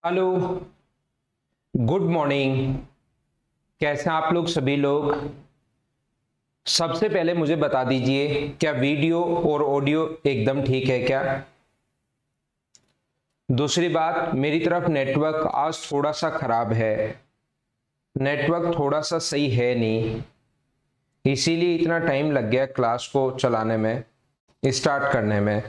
Hello, good morning. कैसे हैं आप लोग सभी लोग? सबसे पहले मुझे बता दीजिए, क्या वीडियो और ऑडियो एकदम ठीक है क्या? दूसरी बात, मेरी तरफ नेटवर्क आज थोड़ा सा खराब है। नेटवर्क थोड़ा सा सही है नहीं, इसीलिए इतना टाइम लग गया क्लास को चलाने में, स्टार्ट करने में।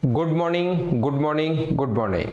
Good morning, good morning, good morning.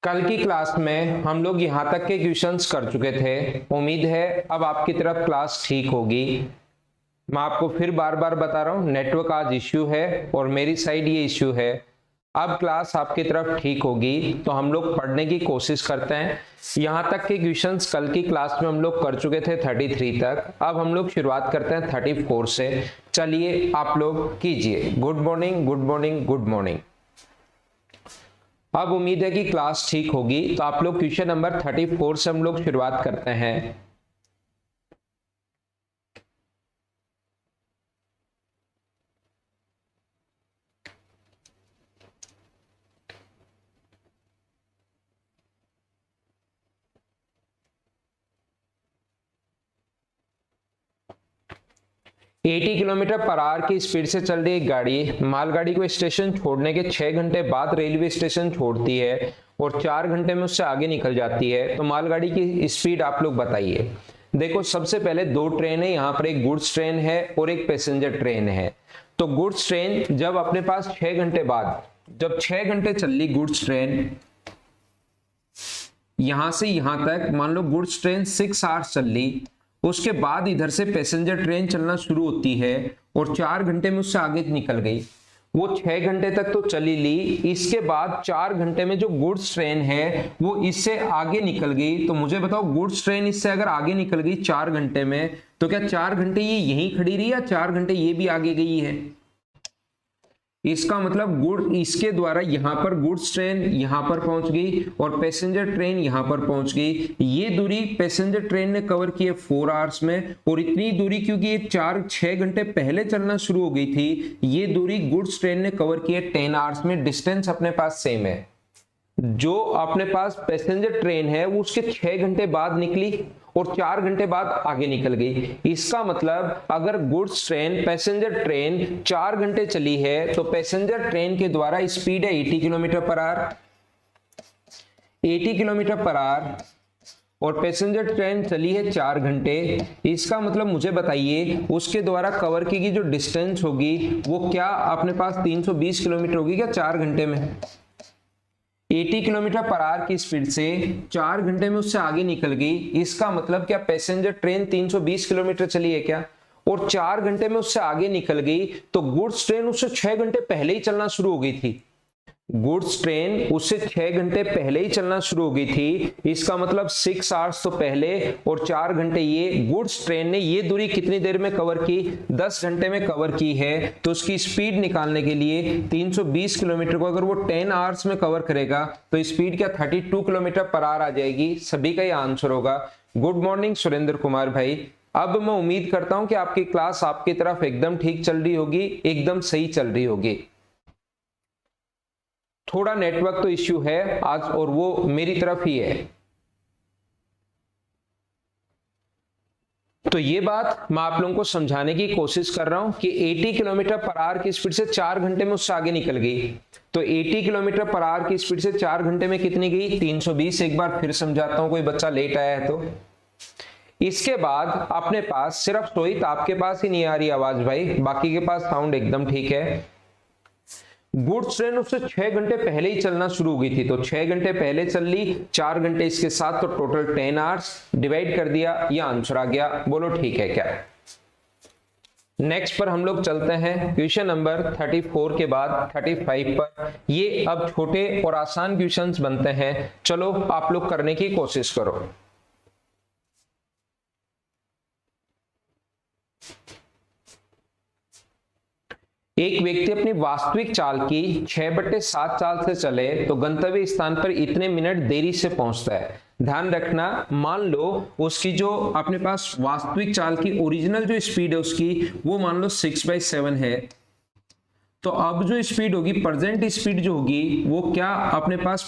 कल की क्लास में हम लोग यहाँ तक के क्वेश्चंस कर चुके थे। उम्मीद है अब आपकी तरफ क्लास ठीक होगी। मैं आपको फिर बार बार बता रहा हूँ, नेटवर्क आज इश्यू है और मेरी साइड ये इश्यू है। अब क्लास आपकी तरफ ठीक होगी तो हम लोग पढ़ने की कोशिश करते हैं। यहाँ तक के क्वेश्चंस कल की क्लास में हम लोग कर चुके थे 33 तक। अब हम लोग शुरुआत करते हैं 34 से। चलिए आप लोग कीजिए। Good morning, good morning, good morning. अब उम्मीद है कि क्लास ठीक होगी तो आप लोग क्वेश्चन नंबर 34 से हम लोग शुरुआत करते हैं। 80 किलोमीटर पर आवर की स्पीड से चल रही एक गाड़ी मालगाड़ी को स्टेशन छोड़ने के 6 घंटे बाद रेलवे स्टेशन छोड़ती है और 4 घंटे में उससे आगे निकल जाती है, तो मालगाड़ी की स्पीड आप लोग बताइए। देखो, सबसे पहले दो ट्रेन है, यहाँ पर एक गुड्स ट्रेन है और एक पैसेंजर ट्रेन है। तो गुड्स ट्रेन जब अपने पास 6 घंटे बाद, जब 6 घंटे चल ली गुड्स ट्रेन, यहां से यहां तक मान लो गुड्स ट्रेन 6 आवर्स चल ली, उसके बाद इधर से पैसेंजर ट्रेन चलना शुरू होती है और 4 घंटे में उससे आगे निकल गई। वो 6 घंटे तक तो चली ली, इसके बाद 4 घंटे में जो गुड्स ट्रेन है वो इससे आगे निकल गई। तो मुझे बताओ, गुड्स ट्रेन इससे अगर आगे निकल गई 4 घंटे में, तो क्या 4 घंटे ये यहीं खड़ी रही या 4 घंटे ये भी आगे गई है? इसका मतलब गुड इसके द्वारा यहां पर गुड्स ट्रेन यहां पर पहुंच गई और पैसेंजर ट्रेन यहां पर पहुंच गई। ये दूरी पैसेंजर ट्रेन ने कवर की है 4 आवर्स में, और इतनी दूरी क्योंकि ये 4-6 घंटे पहले चलना शुरू हो गई थी, ये दूरी गुड्स ट्रेन ने कवर की है 10 आवर्स में। डिस्टेंस अपने पास सेम है। जो अपने पास पैसेंजर ट्रेन है वो उसके 6 घंटे बाद निकली और 4 घंटे बाद आगे निकल गई। इसका मतलब अगर गुड्स ट्रेन पैसेंजर ट्रेन 4 घंटे चली है तो पैसेंजर ट्रेन के द्वारा स्पीड है 80 kilometre per hour, 80 kilometre per hour, और पैसेंजर ट्रेन चली है 4 घंटे। इसका मतलब मुझे बताइए उसके द्वारा कवर की गई जो डिस्टेंस होगी वो क्या अपने पास 320 किलोमीटर होगी क्या 4 घंटे में? 80 किलोमीटर पर आवर की स्पीड से 4 घंटे में उससे आगे निकल गई। इसका मतलब क्या पैसेंजर ट्रेन 320 किलोमीटर चली है क्या, और 4 घंटे में उससे आगे निकल गई, तो गुड्स ट्रेन उससे 6 घंटे पहले ही चलना शुरू हो गई थी। गुड्स ट्रेन उससे 6 घंटे पहले ही चलना शुरू हो गई थी। इसका मतलब 6 आवर्स तो पहले और 4 घंटे ये गुड्स ट्रेन ने ये दूरी कितनी देर में कवर की? 10 घंटे में कवर की है। तो उसकी स्पीड निकालने के लिए 320 किलोमीटर को अगर वो 10 आवर्स में कवर करेगा तो स्पीड क्या 32 किलोमीटर पर आवर आ जाएगी। सभी का ये आंसर होगा। गुड मॉर्निंग सुरेंद्र कुमार भाई, अब मैं उम्मीद करता हूं कि आपकी क्लास आपकी तरफ एकदम ठीक चल रही होगी, एकदम सही चल रही होगी। थोड़ा नेटवर्क तो इश्यू है आज, और वो मेरी तरफ ही है। तो ये बात मैं आप लोगों को समझाने की कोशिश कर रहा हूं कि 80 किलोमीटर पर आवर की स्पीड से 4 घंटे में उससे आगे निकल गई। तो 80 किलोमीटर पर आवर की स्पीड से 4 घंटे में कितनी गई? 320। एक बार फिर समझाता हूं, कोई बच्चा लेट आया है तो। इसके बाद अपने पास सिर्फ सोहित आपके पास ही नहीं आ रही आवाज भाई, बाकी के पास साउंड एकदम ठीक है। गुड्स ट्रेन उससे 6 घंटे पहले ही चलना शुरू हो गई थी, तो 6 घंटे पहले चल ली, 4 घंटे इसके साथ, तो टोटल 10 आवर्स डिवाइड कर दिया, ये आंसर आ गया। बोलो ठीक है क्या? नेक्स्ट पर हम लोग चलते हैं क्वेश्चन नंबर 34 के बाद 35 पर। ये अब छोटे और आसान क्वेश्चंस बनते हैं, चलो आप लोग करने की कोशिश करो। एक व्यक्ति अपनी वास्तविक चाल की 6/7 चाल से चले तो गंतव्य स्थान पर इतने मिनट देरी से पहुंचता है। ध्यान रखना, मान लो उसकी जो अपने पास वास्तविक चाल की ओरिजिनल जो स्पीड है उसकी, वो मान लो 6/7 है। तो अब जो स्पीड होगी, प्रेजेंट स्पीड जो होगी, वो क्या अपने पास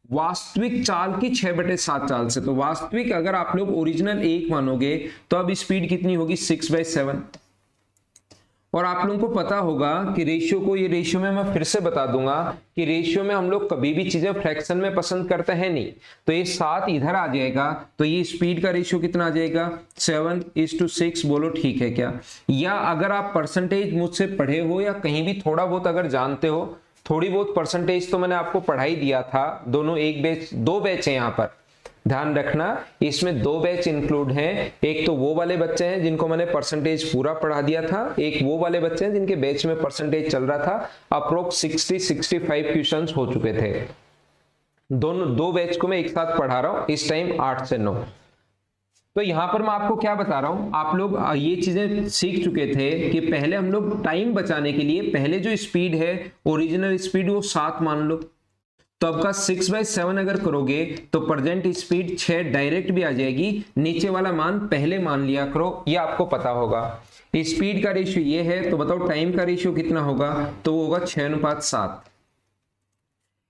वास्तविक चाल की 6/7 चाल से। तो वास्तविक अगर आप लोग ओरिजिनल 1 मानोगे तो अब स्पीड कितनी होगी? 6/7। और आप लोगों को पता होगा कि रेशियो को, ये रेशियो में मैं फिर से बता दूंगा कि रेशियो में हम लोग कभी भी चीजें फ्रैक्शन में पसंद करते हैं नहीं। तो ये 7 इधर आ जाएगा, तो ये स्पीड का रेशियो कितना आ जाएगा? 7:6। बोलो ठीक है क्या? या अगर आप परसेंटेज मुझसे पढ़े हो या कहीं भी थोड़ा बहुत अगर जानते हो, थोड़ी बहुत परसेंटेज तो मैंने आपको पढ़ाई दिया था। दोनों एक बैच, 2 बैच है यहाँ पर, ध्यान रखना इसमें 2 बैच इंक्लूड हैं। एक तो वो वाले बच्चे हैं जिनको मैंने परसेंटेज पूरा पढ़ा दिया था, एक वो वाले बच्चे हैं जिनके बैच में परसेंटेज चल रहा था। अप्रोक्स 60-65 क्वेश्चंस हो चुके थे। दोनों 2 बैच को मैं एक साथ पढ़ा रहा हूं इस टाइम 8 से 9। तो यहां पर मैं आपको क्या बता रहा हूं, आप लोग ये चीजें सीख चुके थे कि पहले हम लोग टाइम बचाने के लिए पहले जो स्पीड है ओरिजिनल स्पीड वो 7 मान लो। तो आपका 6/7 अगर करोगे तो प्रेजेंट स्पीड 6 डायरेक्ट भी आ जाएगी, नीचे वाला मान पहले मान लिया करो, ये आपको पता होगा। स्पीड का रेशियो ये है, तो बताओ टाइम का रेशियो कितना होगा? तो वो होगा 6:7।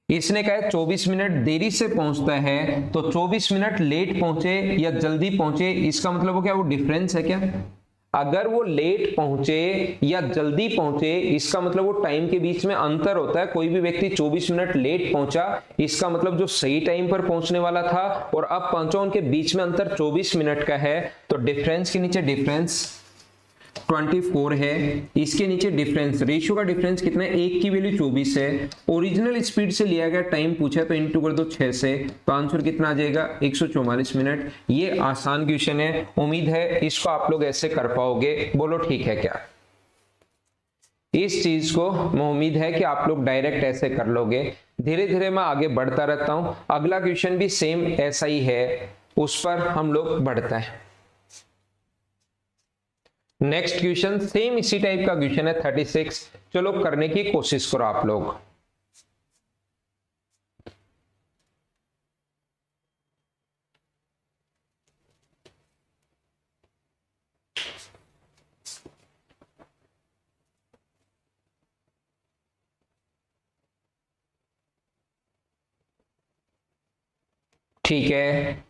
इसने कहा 24 मिनट देरी से पहुंचता है, तो 24 मिनट लेट पहुंचे या जल्दी पहुंचे, इसका मतलब वो क्या, वो डिफरेंस है क्या? अगर वो लेट पहुंचे या जल्दी पहुंचे, इसका मतलब वो टाइम के बीच में अंतर होता है। कोई भी व्यक्ति 24 मिनट लेट पहुंचा, इसका मतलब जो सही टाइम पर पहुंचने वाला था और अब पहुंचा, उनके बीच में अंतर 24 मिनट का है। तो डिफरेंस के नीचे डिफरेंस 24 है, इसके नीचे डिफरेंस, रेशियो का डिफरेंस कितना है? 1 की वैल्यू 24 है। ओरिजिनल स्पीड से लिया गया टाइम पूछा तो इंटू कर दो 6 से, तो आंसर कितना आ जाएगा? 144 मिनट। ये आसान क्वेश्चन है, उम्मीद है इसको आप लोग ऐसे कर पाओगे। बोलो ठीक है क्या? इस चीज को मैं उम्मीद है कि आप लोग डायरेक्ट ऐसे कर लोगे। धीरे धीरे मैं आगे बढ़ता रहता हूं, अगला क्वेश्चन भी सेम ऐसा ही है, उस पर हम लोग बढ़ते हैं। नेक्स्ट क्वेश्चन सेम इसी टाइप का क्वेश्चन है 36। चलो करने की कोशिश करो आप लोग। ठीक है,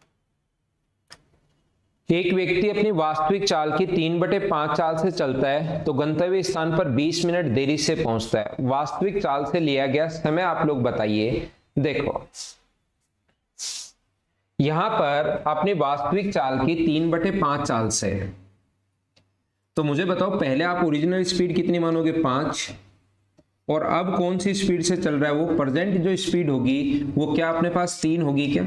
एक व्यक्ति अपनी वास्तविक चाल की 3/5 चाल से चलता है तो गंतव्य स्थान पर 20 मिनट देरी से पहुंचता है। वास्तविक चाल से लिया गया समय आप लोग बताइए। देखो यहां पर अपनी वास्तविक चाल की 3/5 चाल से, तो मुझे बताओ पहले आप ओरिजिनल स्पीड कितनी मानोगे? 5। और अब कौन सी स्पीड से चल रहा है? वो प्रेजेंट जो स्पीड होगी वो क्या अपने पास 3 होगी क्या?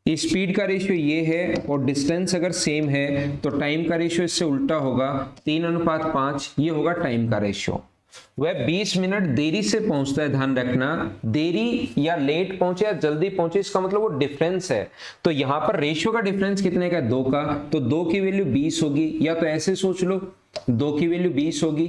स्पीड का रेशियो ये है और डिस्टेंस अगर सेम है तो टाइम का रेशियो इससे उल्टा होगा, 3:5, ये होगा टाइम का रेशियो। वह 20 मिनट देरी से पहुंचता है। ध्यान रखना, देरी या लेट पहुंचे या जल्दी पहुंचे, इसका मतलब वो डिफरेंस है। तो यहां पर रेशियो का डिफरेंस कितने का? 2 का, तो 2 की वैल्यू 20 होगी, या तो ऐसे सोच लो 2 की वैल्यू 20 होगी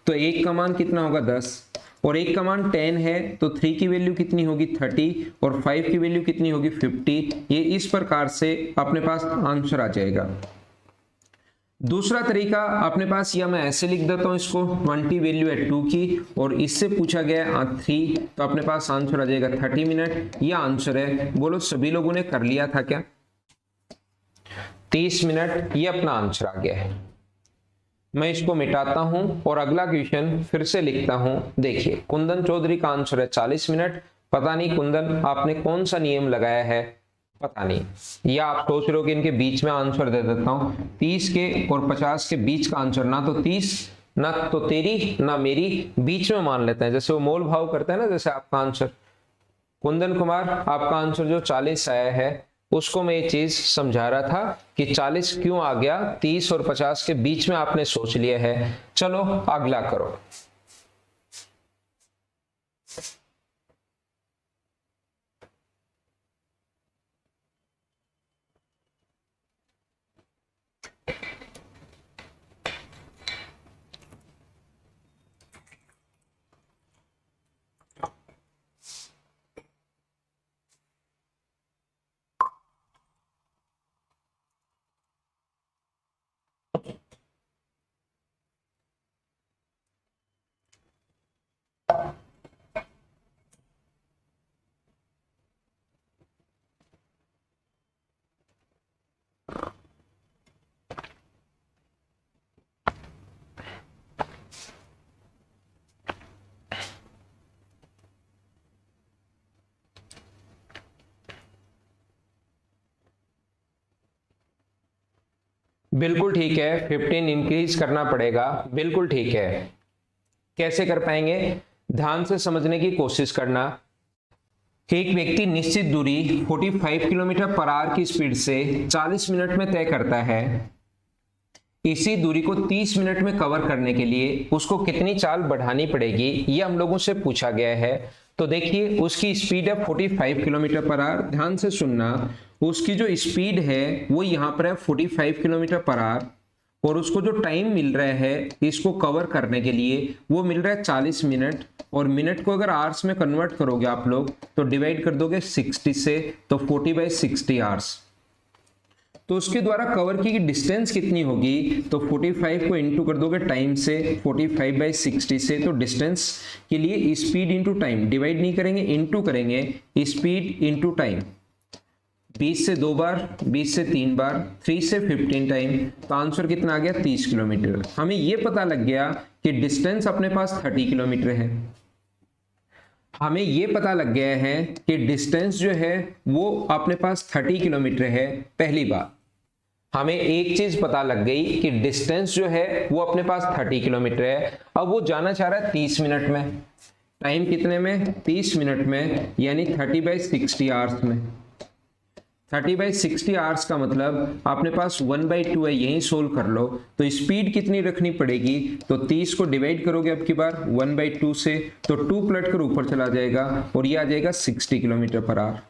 तो 1 का मान कितना होगा? 10, और 1 का मान 10 है तो 3 की वैल्यू कितनी होगी? 30, और 5 की वैल्यू कितनी होगी? 50। ये इस प्रकार से अपने पास आंसर आ जाएगा। दूसरा तरीका अपने पास, या मैं ऐसे लिख देता हूं इसको, 20 वैल्यू है 2 की और इससे पूछा गया 3, तो अपने पास आंसर आ जाएगा 30 मिनट। यह आंसर है। बोलो सभी लोगों ने कर लिया था क्या? 30 मिनट, ये अपना आंसर आ गया है। मैं इसको मिटाता हूं और अगला क्वेश्चन फिर से लिखता हूं। देखिए कुंदन चौधरी का आंसर है 40 मिनट। पता नहीं कुंदन आपने कौन सा नियम लगाया है, पता नहीं, या आप सोच रहे हो कि इनके बीच में आंसर दे देता हूं। 30 के और 50 के बीच का आंसर, ना तो 30 ना तो तेरी ना मेरी, बीच में मान लेते हैं, जैसे वो मोल भाव करते हैं ना, जैसे आपका आंसर। कुंदन कुमार आपका आंसर जो 40 आया है, उसको मैं ये चीज समझा रहा था कि 40 क्यों आ गया, 30 और 50 के बीच में आपने सोच लिया है। चलो अगला करो। बिल्कुल ठीक है, 15 इंक्रीज करना पड़ेगा, बिल्कुल ठीक है। कैसे कर पाएंगे? ध्यान से समझने की कोशिश करना। एक व्यक्ति निश्चित दूरी 45 किलोमीटर पर आवर की स्पीड से 40 मिनट में तय करता है। इसी दूरी को 30 मिनट में कवर करने के लिए उसको कितनी चाल बढ़ानी पड़ेगी, ये हम लोगों से पूछा गया है। तो देखिए उसकी स्पीड है 45 किलोमीटर पर आवर। ध्यान से सुनना, उसकी जो स्पीड है वो यहाँ पर है 45 किलोमीटर पर आवर, और उसको जो टाइम मिल रहा है इसको कवर करने के लिए वो मिल रहा है 40 मिनट। और मिनट को अगर आवर्स में कन्वर्ट करोगे आप लोग तो डिवाइड कर दोगे 60 से, तो 40/60 आवर्स। तो उसके द्वारा कवर की डिस्टेंस कितनी होगी, तो 45 को इंटू कर दोगे टाइम से, 45/60 से, तो डिस्टेंस के लिए स्पीड इंटू टाइम, डिवाइड नहीं करेंगे इंटू करेंगे, स्पीड इंटू टाइम। 20 से 2 बार, 20 से 3 बार, 3 से 15 टाइम, तो आंसर कितना आ गया 30 किलोमीटर। हमें यह पता लग गया कि डिस्टेंस अपने पास 30 किलोमीटर है। हमें यह पता लग गया है कि डिस्टेंस जो है वो अपने पास 30 किलोमीटर है। पहली बात हमें एक चीज पता लग गई कि डिस्टेंस जो है वो अपने पास 30 किलोमीटर है। अब वो जाना चाह रहा है 30 मिनट में, टाइम कितने में, 30 मिनट में, यानी 30/60 आवर्स में। 30/60 आवर्स का मतलब अपने पास 1/2 है, यही सोल्व कर लो। तो स्पीड कितनी रखनी पड़ेगी, तो 30 को डिवाइड करोगे अब की बार 1/2 से, तो 2 पलट कर ऊपर चला जाएगा और ये आ जाएगा 60 किलोमीटर पर आवर।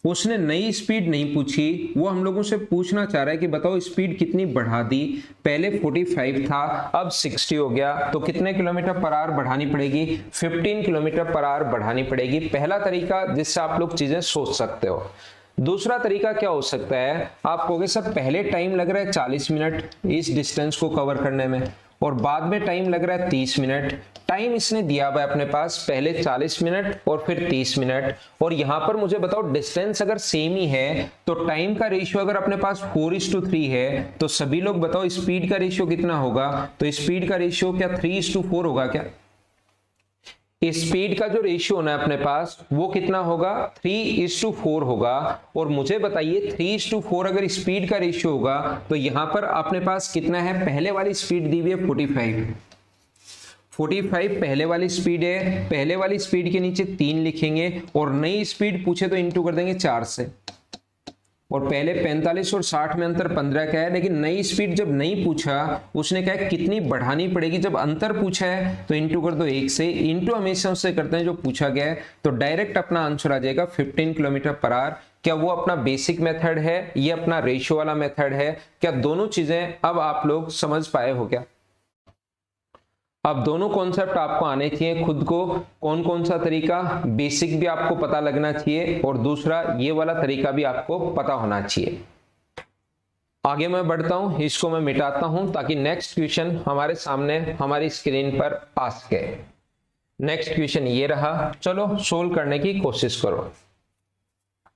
उसने नई स्पीड नहीं पूछी, वो हम लोगों से पूछना चाह रहा है कि बताओ स्पीड कितनी बढ़ा दी। पहले 45 था, अब 60 हो गया, तो कितने किलोमीटर पर आवर बढ़ानी पड़ेगी, 15 किलोमीटर पर आवर बढ़ानी पड़ेगी। पहला तरीका जिससे आप लोग चीजें सोच सकते हो। दूसरा तरीका क्या हो सकता है, आप कहोगे सर पहले टाइम लग रहा है 40 मिनट इस डिस्टेंस को कवर करने में, और बाद में टाइम लग रहा है 30 मिनट। टाइम इसने दिया हुआ है अपने पास, पहले 40 मिनट और फिर 30 मिनट, और यहां पर मुझे बताओ डिस्टेंस अगर सेम ही है तो टाइम का रेशियो अगर अपने पास 4:3 है, तो सभी लोग बताओ स्पीड का रेशियो कितना होगा। तो स्पीड का रेशियो क्या 3:4 होगा क्या? स्पीड का जो रेशियो होना है अपने पास वो कितना होगा, 3:4 होगा। और मुझे बताइए 3:4 अगर स्पीड का रेशियो होगा तो यहां पर अपने पास कितना है, पहले वाली स्पीड दी हुई है 45 पहले वाली स्पीड है, पहले वाली स्पीड के नीचे 3 लिखेंगे, और नई स्पीड पूछे तो इंटू कर देंगे 4 से। और पहले 45 और 60 में अंतर 15 का है, लेकिन नई स्पीड जब नहीं पूछा उसने कहा कितनी बढ़ानी पड़ेगी, जब अंतर पूछा है तो इंटू कर दो 1 से। इंटू हमेशा उससे करते हैं जो पूछा गया है, तो डायरेक्ट अपना आंसर आ जाएगा 15 किलोमीटर पर आवर। क्या वो अपना बेसिक मेथड है, ये अपना रेशियो वाला मेथड है? क्या दोनों चीजें अब आप लोग समझ पाए हो क्या? अब दोनों कॉन्सेप्ट आपको आने चाहिए खुद को। कौन कौन सा तरीका, बेसिक भी आपको पता लगना चाहिए और दूसरा ये वाला तरीका भी आपको पता होना चाहिए। आगे मैं बढ़ता हूं, इसको मैं मिटाता हूं ताकि नेक्स्ट क्वेश्चन हमारे सामने हमारी स्क्रीन पर आ सके। नेक्स्ट क्वेश्चन ये रहा, चलो सोल्व करने की कोशिश करो।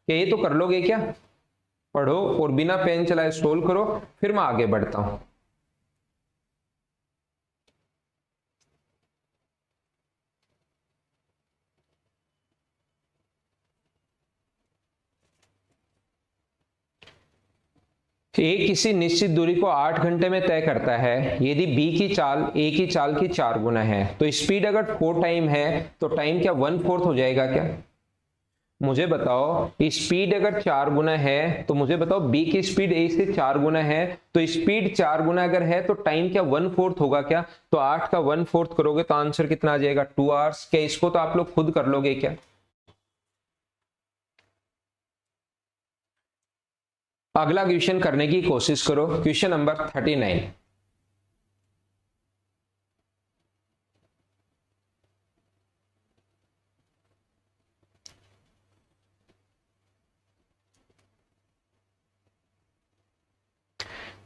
ये तो कर लोगे क्या? पढ़ो और बिना पेन चलाए सोल्व करो, फिर मैं आगे बढ़ता हूं। ए किसी निश्चित दूरी को 8 घंटे में तय करता है। यदि बी की चाल ए की चाल की 4 गुना है, तो स्पीड अगर 4 टाइम है तो टाइम क्या 1/4 हो जाएगा क्या? मुझे बताओ, स्पीड अगर 4 गुना है तो मुझे बताओ बी की स्पीड ए से 4 गुना है, तो स्पीड 4 गुना अगर है तो टाइम क्या 1/4 होगा क्या? तो 8 का 1/4 करोगे तो आंसर कितना आ जाएगा? 2 आवर्स। क्या इसको तो आप लोग खुद कर लोगे क्या? अगला क्वेश्चन करने की कोशिश करो, क्वेश्चन नंबर 39।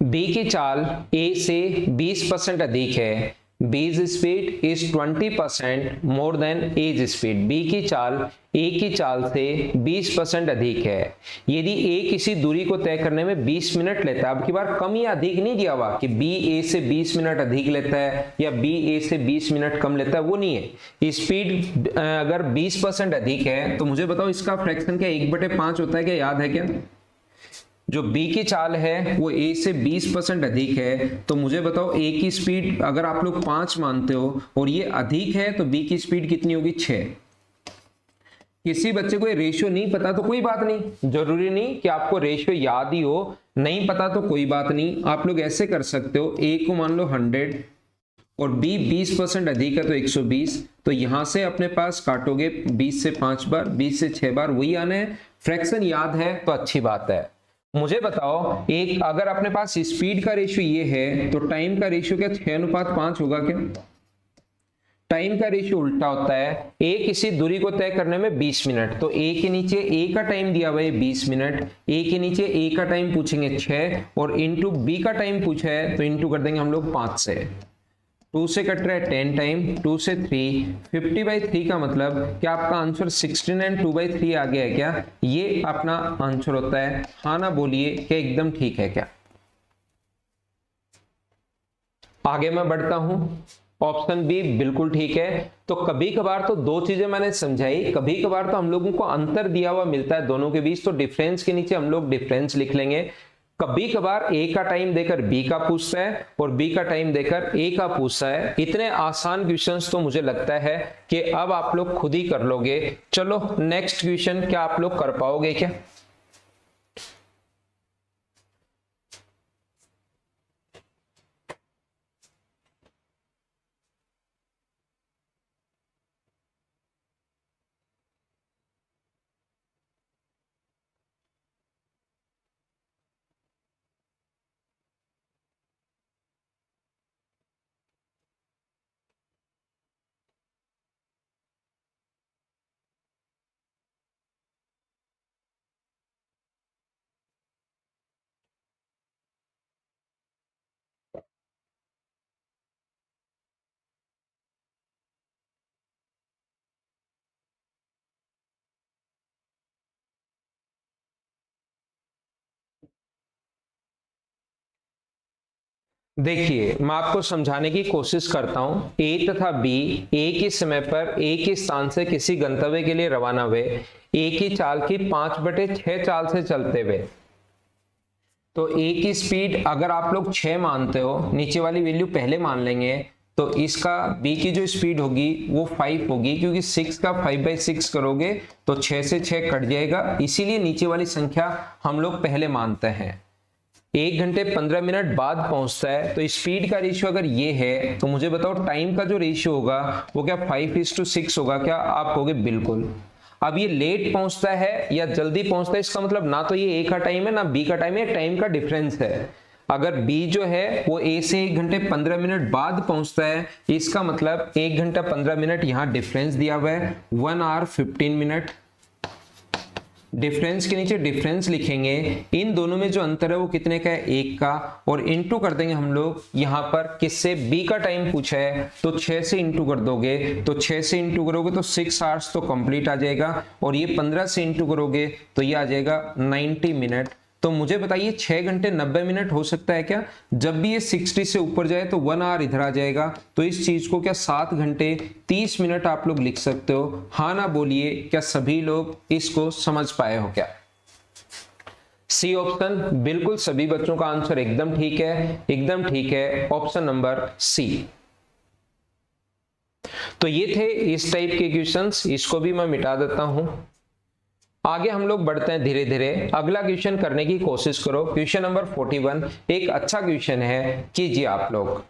बी की चाल ए से 20% अधिक है। B's speed is 20% more than A's speed. B की चाल ए की चाल से 20% अधिक है। यदि ए किसी दूरी को तय करने में 20 मिनट लेता है, अब की बार कम या अधिक नहीं दिया हुआ कि बी ए से 20 मिनट अधिक लेता है या बी ए से 20 मिनट कम लेता है, वो नहीं है। स्पीड अगर 20% अधिक है तो मुझे बताओ इसका फ्रैक्शन क्या 1/5 होता है क्या? याद है क्या? जो B की चाल है वो A से 20% अधिक है, तो मुझे बताओ A की स्पीड अगर आप लोग 5 मानते हो और ये अधिक है तो B की स्पीड कितनी होगी? 6। किसी बच्चे को ये रेशियो नहीं पता तो कोई बात नहीं, जरूरी नहीं कि आपको रेशियो याद ही हो, नहीं पता तो कोई बात नहीं। आप लोग ऐसे कर सकते हो, A को मान लो 100 और B 20% अधिक है तो 120, तो यहां से अपने पास काटोगे 20 से 5 बार, 20 से 6 बार, वही आना है। फ्रैक्शन याद है तो अच्छी बात है। मुझे बताओ, एक अगर अपने पास स्पीड का रेशियो ये है तो टाइम का रेशियो क्या 6:5 होगा क्या? टाइम का रेशियो उल्टा होता है। ए किसी दूरी को तय करने में 20 मिनट, तो ए के नीचे ए का टाइम दिया हुआ है 20 मिनट, ए के नीचे ए का टाइम पूछेंगे 6 और इंटू बी का टाइम पूछा है तो इंटू कर देंगे हम लोग 5 से। 2 से कट रहा है 10 टाइम, 2 से 3, 50/3 का मतलब क्या आपका आंसर 16 एंड 2/3 आ गया है क्या? ये अपना आंसर होता है। हाँ ना बोलिए, क्या एकदम ठीक है क्या? आगे मैं बढ़ता हूं, ऑप्शन बी बिल्कुल ठीक है। तो कभी कभार तो दो चीजें मैंने समझाई, कभी कभार तो हम लोगों को अंतर दिया हुआ मिलता है दोनों के बीच, तो डिफरेंस के नीचे हम लोग डिफरेंस लिख लेंगे। कभी कभार ए का टाइम देकर बी का पूछता है और बी का टाइम देकर ए का पूछता है। इतने आसान क्वेश्चंस तो मुझे लगता है कि अब आप लोग खुद ही कर लोगे। चलो नेक्स्ट क्वेश्चन, क्या आप लोग कर पाओगे क्या? देखिए, मैं आपको समझाने की कोशिश करता हूं। ए तथा बी एक ही समय पर एक ही स्थान से किसी गंतव्य के लिए रवाना हुए। एक ही चाल की 5/6 चाल से चलते हुए, तो ए की स्पीड अगर आप लोग 6 मानते हो, नीचे वाली वैल्यू पहले मान लेंगे, तो इसका बी की जो स्पीड होगी वो 5 होगी, क्योंकि 6 का 5/6 करोगे तो 6 से 6 कट जाएगा, इसीलिए नीचे वाली संख्या हम लोग पहले मानते हैं। 1 घंटे 15 मिनट बाद पहुंचता है, तो स्पीड का रेशियो अगर ये है तो मुझे बताओ टाइम का जो रेशियो होगा वो क्या 5:6 होगा क्या? आप कहोगे बिल्कुल। अब ये लेट पहुंचता है या जल्दी पहुंचता है, इसका मतलब ना तो ये ए का टाइम है ना बी का टाइम है, टाइम का डिफरेंस है। अगर बी जो है वो ए से 1 घंटे 15 मिनट बाद पहुंचता है, इसका मतलब 1 घंटा 15 मिनट यहां डिफरेंस दिया हुआ है, 1 आवर 15 मिनट। डिफरेंस के नीचे डिफरेंस लिखेंगे, इन दोनों में जो अंतर है वो कितने का है, 1 का, और इंटू कर देंगे हम लोग यहाँ पर किससे, बी का टाइम पूछा है तो 6 से इंटू कर दोगे, तो 6 से इंटू करोगे तो 6 आवर्स तो कंप्लीट आ जाएगा, और ये 15 से इंटू करोगे तो ये आ जाएगा 90 मिनट। तो मुझे बताइए 6 घंटे 90 मिनट हो सकता है क्या? जब भी ये 60 से ऊपर जाए तो 1 आवर इधर आ जाएगा, तो इस चीज को क्या 7 घंटे 30 मिनट आप लोग लिख सकते हो? हाँ ना बोलिए, क्या सभी लोग इसको समझ पाए हो क्या? सी ऑप्शन, बिल्कुल सभी बच्चों का आंसर एकदम ठीक है, एकदम ठीक है, ऑप्शन नंबर सी। तो ये थे इस टाइप के क्वेश्चंस, इसको भी मैं मिटा देता हूं। आगे हम लोग बढ़ते हैं धीरे धीरे, अगला क्वेश्चन करने की कोशिश करो। क्वेश्चन नंबर 41 एक अच्छा क्वेश्चन है, कीजिए आप लोग।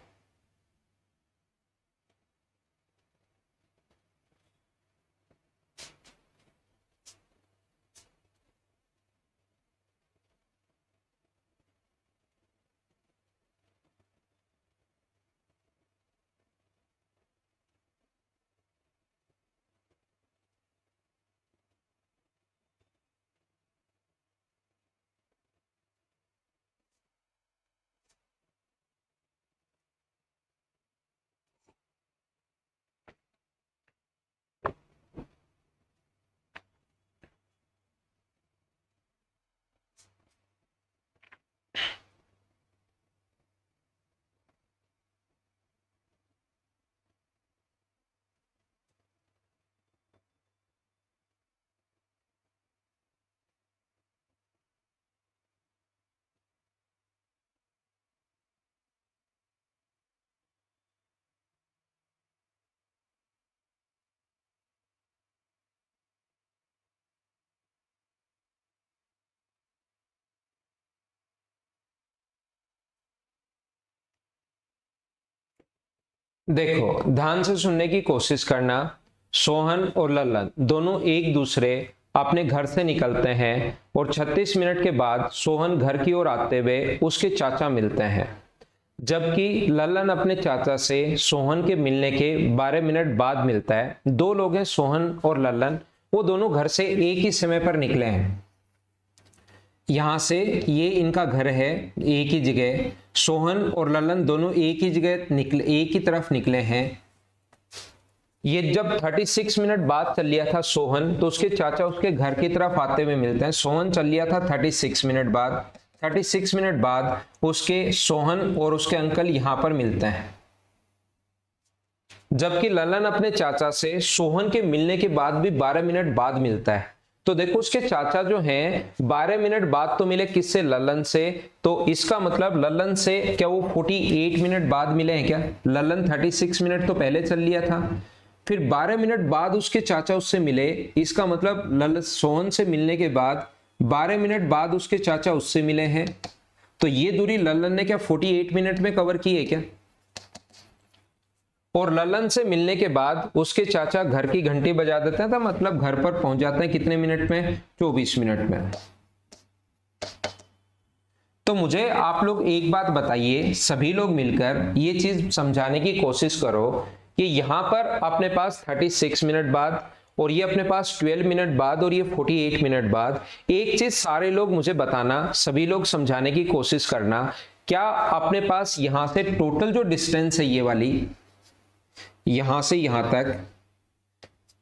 देखो ध्यान से सुनने की कोशिश करना। सोहन और ललन दोनों एक दूसरे अपने घर से निकलते हैं और 36 मिनट के बाद सोहन घर की ओर आते हुए उसके चाचा मिलते हैं, जबकि ललन अपने चाचा से सोहन के मिलने के 12 मिनट बाद मिलता है। दो लोग हैं, सोहन और ललन, वो दोनों घर से एक ही समय पर निकले हैं। यहां से ये इनका घर है एक ही जगह, सोहन और ललन दोनों एक ही जगह निकले, एक ही तरफ निकले हैं। ये जब 36 मिनट बाद चल लिया था सोहन, तो उसके चाचा उसके घर की तरफ आते हुए मिलते हैं। सोहन चल लिया था 36 मिनट बाद, 36 मिनट बाद उसके सोहन और उसके अंकल यहां पर मिलते हैं, जबकि ललन अपने चाचा से सोहन के मिलने के बाद भी 12 मिनट बाद मिलता है। तो देखो उसके चाचा जो हैं 12 मिनट बाद तो मिले किससे, ललन से, तो इसका मतलब ललन से क्या वो 48 मिनट बाद मिले हैं क्या? ललन 36 मिनट तो पहले चल लिया था, फिर 12 मिनट बाद उसके चाचा उससे मिले, इसका मतलब ललन सोहन से मिलने के बाद 12 मिनट बाद उसके चाचा उससे मिले हैं। तो ये दूरी ललन ने क्या 48 मिनट में कवर की है क्या? और ललन से मिलने के बाद उसके चाचा घर की घंटी बजा देते हैं, तो मतलब घर पर पहुंच जाते हैं कितने मिनट में, 24 मिनट में। तो मुझे आप लोग एक बात बताइए, सभी लोग मिलकर ये चीज समझाने की कोशिश करो कि यहां पर अपने पास 36 मिनट बाद और ये अपने पास 12 मिनट बाद और ये 48 मिनट बाद, एक चीज सारे लोग मुझे बताना, सभी लोग समझाने की कोशिश करना, क्या अपने पास यहां से टोटल जो डिस्टेंस है ये वाली, यहां से यहां तक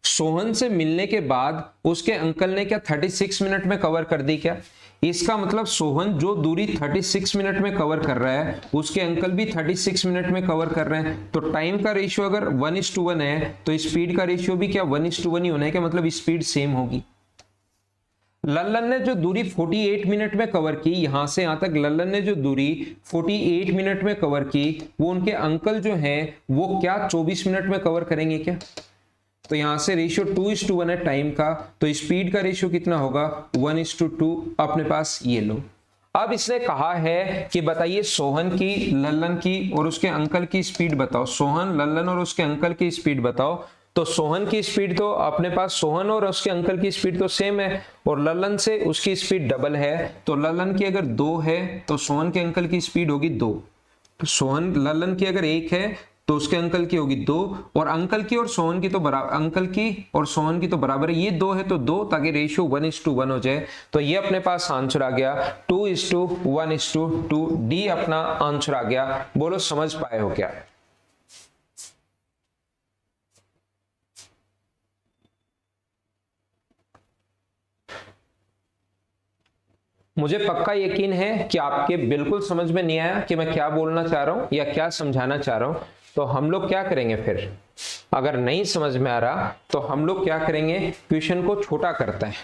सोहन से मिलने के बाद उसके अंकल ने क्या 36 मिनट में कवर कर दी क्या? इसका मतलब सोहन जो दूरी 36 मिनट में कवर कर रहा है उसके अंकल भी 36 मिनट में कवर कर रहे हैं। तो टाइम का रेशियो अगर 1:1 है तो स्पीड का रेशियो भी क्या 1:1 ही होना है, क्या मतलब स्पीड सेम होगी। लल्लन ने जो दूरी 48 मिनट में कवर की, यहां से यहां तक लल्लन ने जो दूरी 48 मिनट में कवर की, वो उनके अंकल जो हैं वो क्या 24 मिनट में कवर करेंगे क्या? तो यहां से रेशियो 2:1 है टाइम का, तो स्पीड का रेशियो कितना होगा 1:2 अपने पास ये लो। अब इसने कहा है कि बताइए सोहन की, लल्लन की और उसके अंकल की स्पीड बताओ। सोहन, लल्लन और उसके अंकल की स्पीड बताओ। तो सोहन की स्पीड तो अपने पास, सोहन और उसके अंकल की स्पीड तो सेम है और लल्लन से उसकी स्पीड डबल है। तो लल्लन की अगर 2 है तो सोहन के अंकल की स्पीड होगी 2। तो सोहन, लल्लन की अगर 1 है तो उसके अंकल की होगी 2, और अंकल की और सोहन की तो बराबर, अंकल की और सोहन की तो बराबर है, ये 2 है तो 2, ताकि रेशियो 1:1 हो जाए। तो ये अपने पास आंसर आ गया 2:1:2, डी अपना आंसर आ गया। बोलो समझ पाए हो क्या? मुझे पक्का यकीन है कि आपके बिल्कुल समझ में नहीं आया कि मैं क्या बोलना चाह रहा हूं या क्या समझाना चाह रहा हूं। तो हम लोग क्या करेंगे फिर, अगर नहीं समझ में आ रहा तो हम लोग क्या करेंगे, क्वेश्चन को छोटा करते हैं।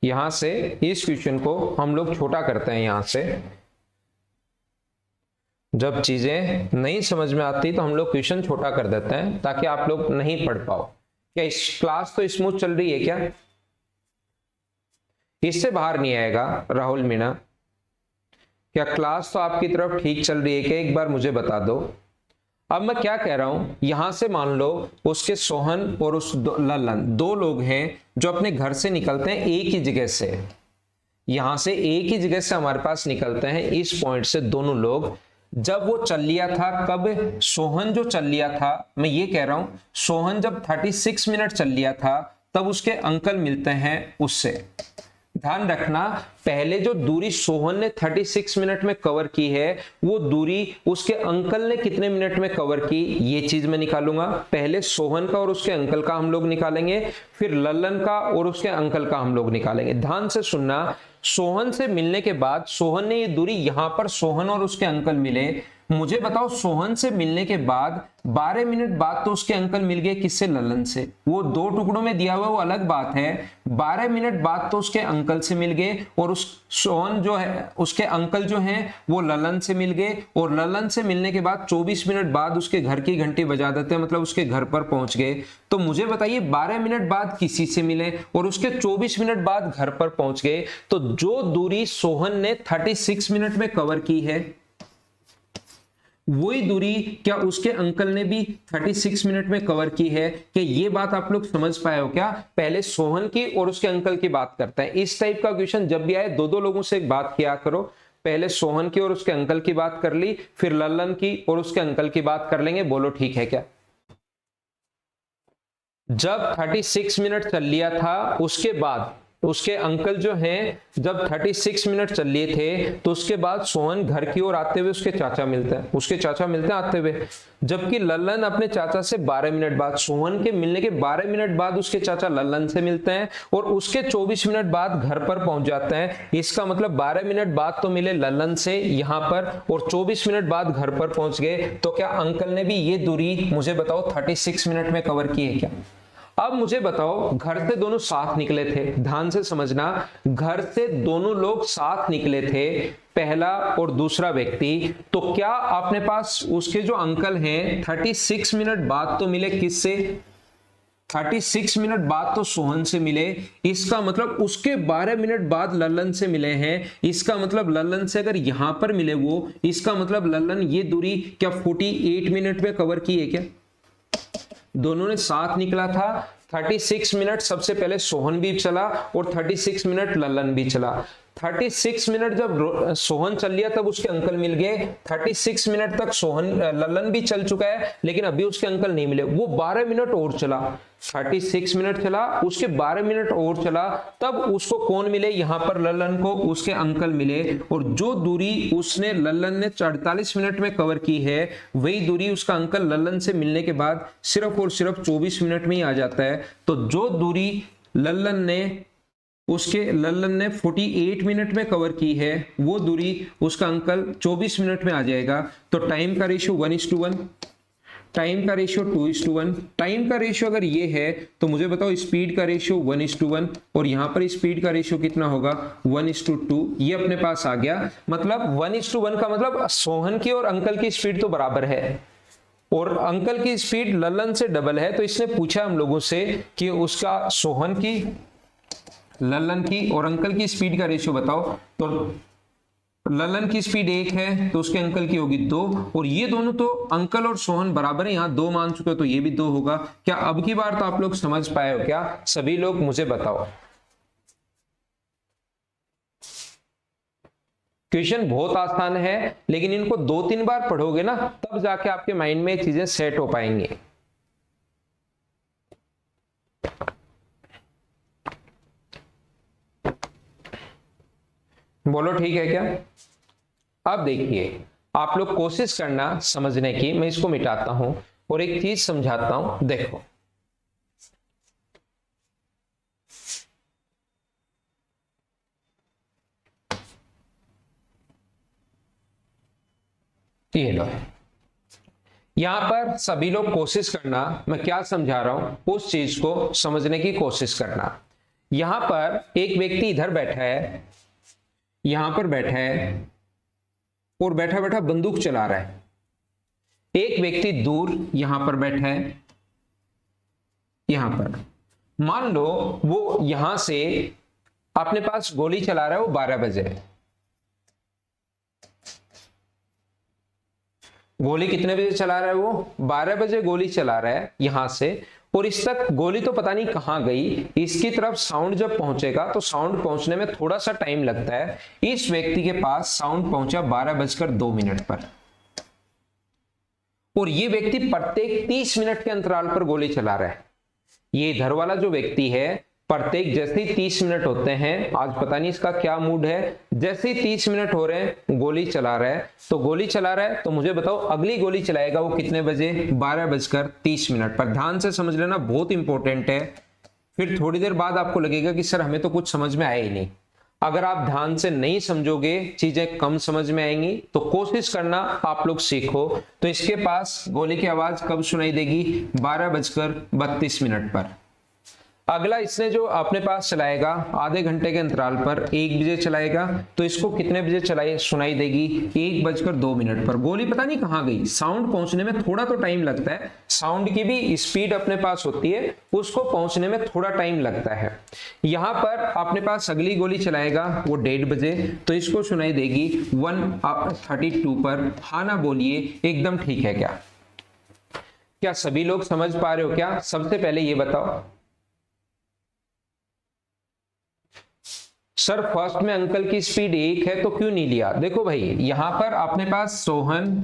यहां से इस क्वेश्चन को हम लोग छोटा करते हैं। यहां से जब चीजें नहीं समझ में आती तो हम लोग क्वेश्चन छोटा कर देते हैं ताकि आप लोग नहीं पढ़ पाओ। क्या इस क्लास तो स्मूथ चल रही है क्या? इससे बाहर नहीं आएगा राहुल मीणा? क्या क्लास तो आपकी तरफ ठीक चल रही है क्या? एक बार मुझे बता दो। अब मैं क्या कह रहा हूं, यहां से मान लो उसके सोहन और उस ललन 2 लोग हैं जो अपने घर से निकलते हैं एक ही जगह से। यहां से एक ही जगह से हमारे पास निकलते हैं इस पॉइंट से दोनों लोग। जब वो चल लिया था, कब? सोहन जो चल लिया था, मैं ये कह रहा हूं सोहन जब 36 मिनट चल लिया था तब उसके अंकल मिलते हैं उससे। ध्यान रखना, पहले जो दूरी सोहन ने 36 मिनट में कवर की है वो दूरी उसके अंकल ने कितने मिनट में कवर की, ये चीज मैं निकालूंगा। पहले सोहन का और उसके अंकल का हम लोग निकालेंगे, फिर लल्लन का और उसके अंकल का हम लोग निकालेंगे। ध्यान से सुनना, सोहन से मिलने के बाद सोहन ने ये दूरी, यहां पर सोहन और उसके अंकल मिले। मुझे बताओ सोहन से मिलने के बाद 12 मिनट बाद तो उसके अंकल मिल गए किससे? ललन से। वो 2 टुकड़ों में दिया हुआ वो अलग बात है, 12 मिनट बाद तो उसके अंकल से मिल गए, और उस सोहन जो है उसके अंकल जो हैं वो ललन से मिल गए, और ललन से मिलने के बाद 24 मिनट बाद उसके घर की घंटी बजा देते हैं, मतलब उसके घर पर पहुंच गए। तो मुझे बताइए 12 मिनट बाद किसी से मिले और उसके 24 मिनट बाद घर पर पहुंच गए, तो जो दूरी सोहन ने 36 मिनट में कवर की है वही दूरी क्या उसके अंकल ने भी 36 मिनट में कवर की है? कि ये बात आप लोग समझ पाए हो क्या? पहले सोहन की और उसके अंकल की बात करते हैं। इस टाइप का क्वेश्चन जब भी आए 2-2 लोगों से एक बात किया करो। पहले सोहन की और उसके अंकल की बात कर ली, फिर लल्लन की और उसके अंकल की बात कर लेंगे। बोलो ठीक है क्या? जब 36 मिनट चल लिया था उसके बाद उसके अंकल जो हैं जब 36 मिनट चल लिए थे तो उसके बाद सोहन घर की ओर आते हुए उसके चाचा मिलते हैं आते हुए, जबकि लल्लन अपने चाचा से 12 मिनट बाद, सोहन के मिलने के 12 मिनट बाद उसके चाचा लल्लन से मिलते हैं और उसके 24 मिनट बाद घर पर पहुंच जाते हैं। इसका मतलब 12 मिनट बाद तो मिले लल्लन से यहां पर और 24 मिनट बाद घर पर पहुंच गए। तो क्या अंकल ने भी ये दूरी मुझे बताओ 36 मिनट में कवर की है क्या? अब मुझे बताओ, घर से दोनों साथ निकले थे, ध्यान से समझना, घर से दोनों लोग साथ निकले थे, पहला और दूसरा व्यक्ति। तो क्या अपने पास उसके जो अंकल हैं 36 मिनट बाद तो मिले किससे? 36 मिनट बाद तो सोहन से मिले। इसका मतलब उसके 12 मिनट बाद लल्लन से मिले हैं। इसका मतलब लल्लन से अगर यहां पर मिले वो, इसका मतलब लल्लन ये दूरी क्या 48 मिनट में कवर की है क्या? दोनों ने साथ निकला था, 36 मिनट सबसे पहले सोहन भी चला और 36 मिनट लल्लन भी चला। 36 मिनट जब सोहन चल लिया तब उसके अंकल मिल गए। 36 मिनट तक लल्लन भी चल चुका है लेकिन अभी उसके अंकल नहीं मिले। वो 12 मिनट और चला, 36 मिनट चला, उसके 12 मिनट और चला, तब उसको कौन मिले? यहां पर लल्लन को उसके अंकल मिले। और जो दूरी उसने लल्लन ने 48 मिनट में कवर की है वही दूरी उसका अंकल लल्लन से मिलने के बाद सिर्फ और सिर्फ 24 मिनट में ही आ जाता है। तो जो दूरी लल्लन ने 48 मिनट में कवर की है वो दूरी उसका अंकल 24 मिनट में आ जाएगा। तो टाइम का रेशियो 1:1, टाइम का रेशियो 2:1। टाइम का रेशियो अगर ये है तो मुझे बताओ स्पीड का रेशियो 1:1 और यहां पर स्पीड का रेशियो कितना होगा? 1:2। ये अपने पास आ गया। मतलब 1:1 का मतलब सोहन की और अंकल की स्पीड तो बराबर है और अंकल की स्पीड लल्लन से डबल है। तो इसने पूछा हम लोगों से कि उसका सोहन की, लल्लन की और अंकल की स्पीड का रेशियो बताओ। तो लल्लन की स्पीड 1 है तो उसके अंकल की होगी 2 और ये दोनों तो अंकल और सोहन बराबर है, यहां 2 मान चुके हो तो ये भी 2 होगा। क्या अब की बार तो आप लोग समझ पाए हो क्या? सभी लोग मुझे बताओ। क्वेश्चन बहुत आसान है, लेकिन इनको 2-3 बार पढ़ोगे ना तब जाके आपके माइंड में चीजें सेट हो पाएंगे। बोलो ठीक है क्या? अब देखिए, आप लोग कोशिश करना समझने की। मैं इसको मिटाता हूं और एक चीज समझाता हूं। देखो, ये लो, यहां पर सभी लोग कोशिश करना, मैं क्या समझा रहा हूं उस चीज को समझने की कोशिश करना। यहां पर एक व्यक्ति इधर बैठा है, यहां पर बैठा है और बैठा बैठा बंदूक चला रहा है। एक व्यक्ति दूर यहां पर बैठा है, यहां पर मान लो वो यहां से अपने पास गोली चला रहा है, वो 12 बजे। गोली कितने बजे चला रहा है वो? 12 बजे गोली चला रहा है यहां से, और इस तक गोली तो पता नहीं कहां गई। इसकी तरफ साउंड जब पहुंचेगा तो साउंड पहुंचने में थोड़ा सा टाइम लगता है। इस व्यक्ति के पास साउंड पहुंचा 12:02 पर, और ये व्यक्ति प्रत्येक 30 मिनट के अंतराल पर गोली चला रहा है। ये इधर वाला जो व्यक्ति है, प्रत्येक जैसे ही 30 मिनट होते हैं, आज पता नहीं इसका क्या मूड है, जैसे ही 30 मिनट हो रहे हैं गोली चला रहा है। तो गोली चला रहा है तो मुझे बताओ अगली गोली चलाएगा वो कितने बजे? 12:30 पर। ध्यान से समझ लेना, बहुत इंपॉर्टेंट है। फिर थोड़ी देर बाद आपको लगेगा कि सर हमें तो कुछ समझ में आया ही नहीं। अगर आप ध्यान से नहीं समझोगे, चीजें कम समझ में आएंगी। तो कोशिश करना आप लोग सीखो। तो इसके पास गोली की आवाज कब सुनाई देगी? 12:32 पर। अगला इसने जो अपने पास चलाएगा आधे घंटे के अंतराल पर, 1 बजे चलाएगा, तो इसको कितने बजे सुनाई देगी? 1:02 पर। गोली पता नहीं कहां गई, साउंड पहुंचने में थोड़ा तो टाइम लगता है। साउंड की भी स्पीड अपने पास होती है, उसको पहुंचने में थोड़ा टाइम लगता है। यहां पर अपने पास अगली गोली चलाएगा वो 1:30 बजे, तो इसको सुनाई देगी 1:32 पर। हाँ ना बोलिए, एकदम ठीक है क्या? क्या सभी लोग समझ पा रहे हो क्या? सबसे पहले ये बताओ सर, फर्स्ट में अंकल की स्पीड 1 है तो क्यों नहीं लिया? देखो भाई, यहां पर अपने पास सोहन,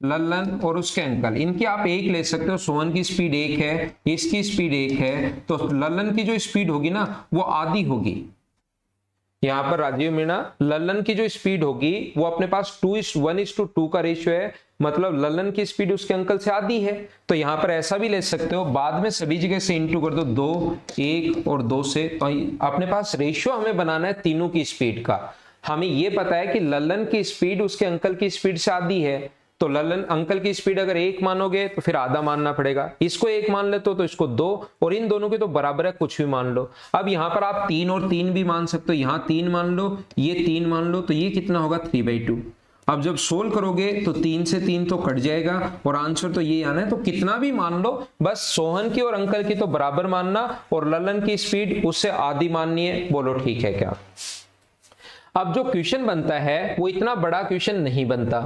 लल्लन और उसके अंकल, इनकी आप 1 ले सकते हो। सोहन की स्पीड 1 है, इसकी स्पीड 1 है, तो लल्लन की जो स्पीड होगी ना वो आधी होगी। यहां पर राजीव मीणा, लल्लन की जो स्पीड होगी वो अपने पास 2:1:2 का रेशियो है, मतलब लल्लन की स्पीड उसके अंकल से आधी है। तो यहां पर ऐसा भी ले सकते हो, बाद में सभी जगह से इंटू कर दो, 2, 1 और 2 से। तो अपने पास रेशियो हमें बनाना है तीनों की स्पीड का। हमें यह पता है कि लल्लन की स्पीड उसके अंकल की स्पीड से आधी है, तो लल्लन अंकल की स्पीड अगर 1 मानोगे तो फिर आधा मानना पड़ेगा। इसको 1 मान लेते हो तो इसको 2, और इन दोनों के तो बराबर है, कुछ भी मान लो। अब यहां पर आप 3 और 3 भी मान सकते हो, यहां 3 मान लो, ये 3 मान लो, तो ये कितना होगा? 3/2। अब जब सोल्व करोगे तो 3 से 3 तो कट जाएगा और आंसर तो ये आना है। तो कितना भी मान लो, बस सोहन की और अंकल की तो बराबर मानना और लल्लन की स्पीड उससे आधी माननी है। बोलो ठीक है क्या? अब जो क्वेश्चन बनता है वो इतना बड़ा क्वेश्चन नहीं बनता।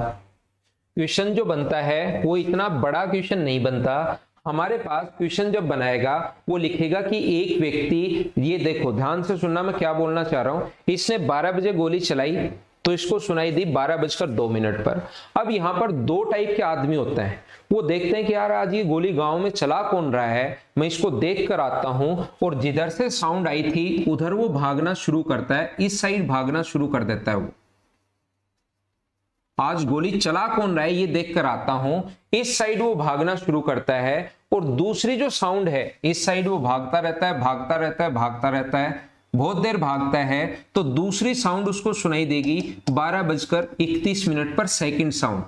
क्वेश्चन जो बनता है वो इतना बड़ा क्वेश्चन नहीं बनता। हमारे पास क्वेश्चन जब बनाएगा वो लिखेगा कि एक व्यक्ति, ये देखो ध्यान से सुनना मैं क्या बोलना चाह रहा हूं, इसने 12 बजे गोली चलाई तो इसको सुनाई दी 12:02 पर। अब यहां पर 2 टाइप के आदमी होते हैं, वो देखते हैं कि यार आज ये गोली गांव में चला कौन रहा है, मैं इसको देख कर आता हूं, और जिधर से साउंड आई थी उधर वो भागना शुरू करता है, इस साइड भागना शुरू कर देता है। वो आज गोली चला कौन रहा है ये देख कर आता हूं, इस साइड वो भागना शुरू करता है, और दूसरी जो साउंड है इस साइड वो भागता रहता है, भागता रहता है, भागता रहता है, बहुत देर भागता है। तो दूसरी साउंड उसको सुनाई देगी 12:31 पर सेकंड साउंड।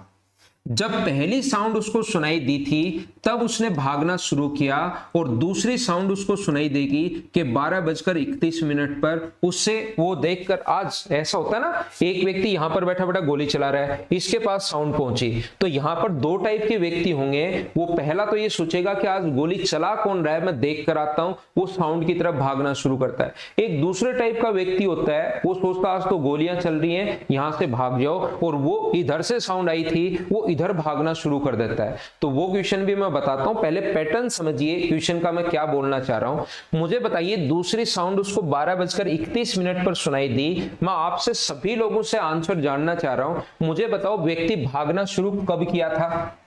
जब पहली साउंड उसको सुनाई दी थी तब उसने भागना शुरू किया, और दूसरी साउंड उसको सुनाई देगी कि 12:31 पर। उससे वो देखकर, आज ऐसा होता है ना, एक व्यक्ति यहां पर बैठा बैठा गोली चला रहा है, इसके पास साउंड पहुंची, तो यहां पर 2 टाइप के व्यक्ति होंगे। वो पहला तो ये सोचेगा कि आज गोली चला कौन रहा है, मैं देख कर आता हूं, वो साउंड की तरफ भागना शुरू करता है। एक दूसरे टाइप का व्यक्ति होता है, वो सोचता आज तो गोलियां चल रही हैं, यहां से भाग जाओ, और वो इधर से साउंड आई थी वो इधर भागना शुरू कर देता है। तो वो क्वेश्चन भी मैं बताता हूं, पहले पैटर्न समझिए क्वेश्चन का मैं क्या बोलना चाह रहा हूं। मुझे बताइए दूसरी साउंड उसको 12:31 पर सुनाई दी। मैं आपसे सभी लोगों से आंसर जानना चाह रहा हूं, मुझे बताओ व्यक्ति भागना शुरू कब किया था?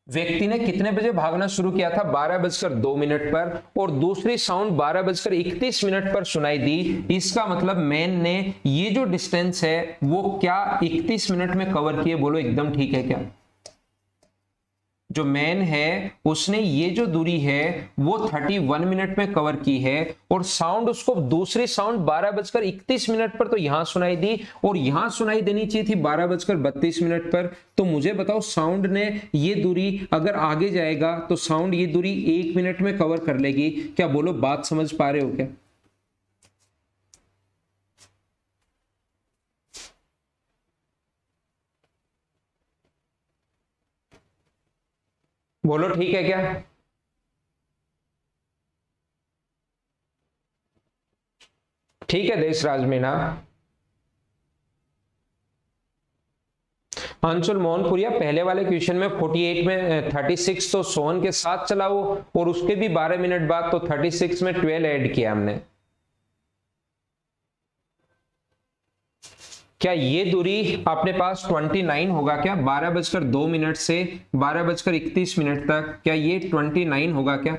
व्यक्ति ने कितने बजे भागना शुरू किया था? 12:02 पर, और दूसरी साउंड 12:31 पर सुनाई दी। इसका मतलब मैन ने ये जो डिस्टेंस है वो क्या 31 मिनट में कवर किए? बोलो एकदम ठीक है क्या? जो मैन है उसने ये जो दूरी है वो 31 मिनट में कवर की है, और साउंड उसको दूसरी साउंड 12:31 पर तो यहां सुनाई दी, और यहां सुनाई देनी चाहिए थी 12:32 पर। तो मुझे बताओ साउंड ने ये दूरी अगर आगे जाएगा तो साउंड ये दूरी 1 मिनट में कवर कर लेगी क्या? बोलो बात समझ पा रहे हो क्या? बोलो ठीक है क्या? ठीक है देशराज मीणा। अंशुल मोहनपुरिया, पहले वाले क्वेश्चन में 48 में 36 तो सोहन के साथ चला वो, और उसके भी 12 मिनट बाद, तो 36 में 12 ऐड किया हमने। क्या ये दूरी अपने पास 29 होगा क्या? 12:02 से 12:31 तक क्या ये 29 होगा क्या?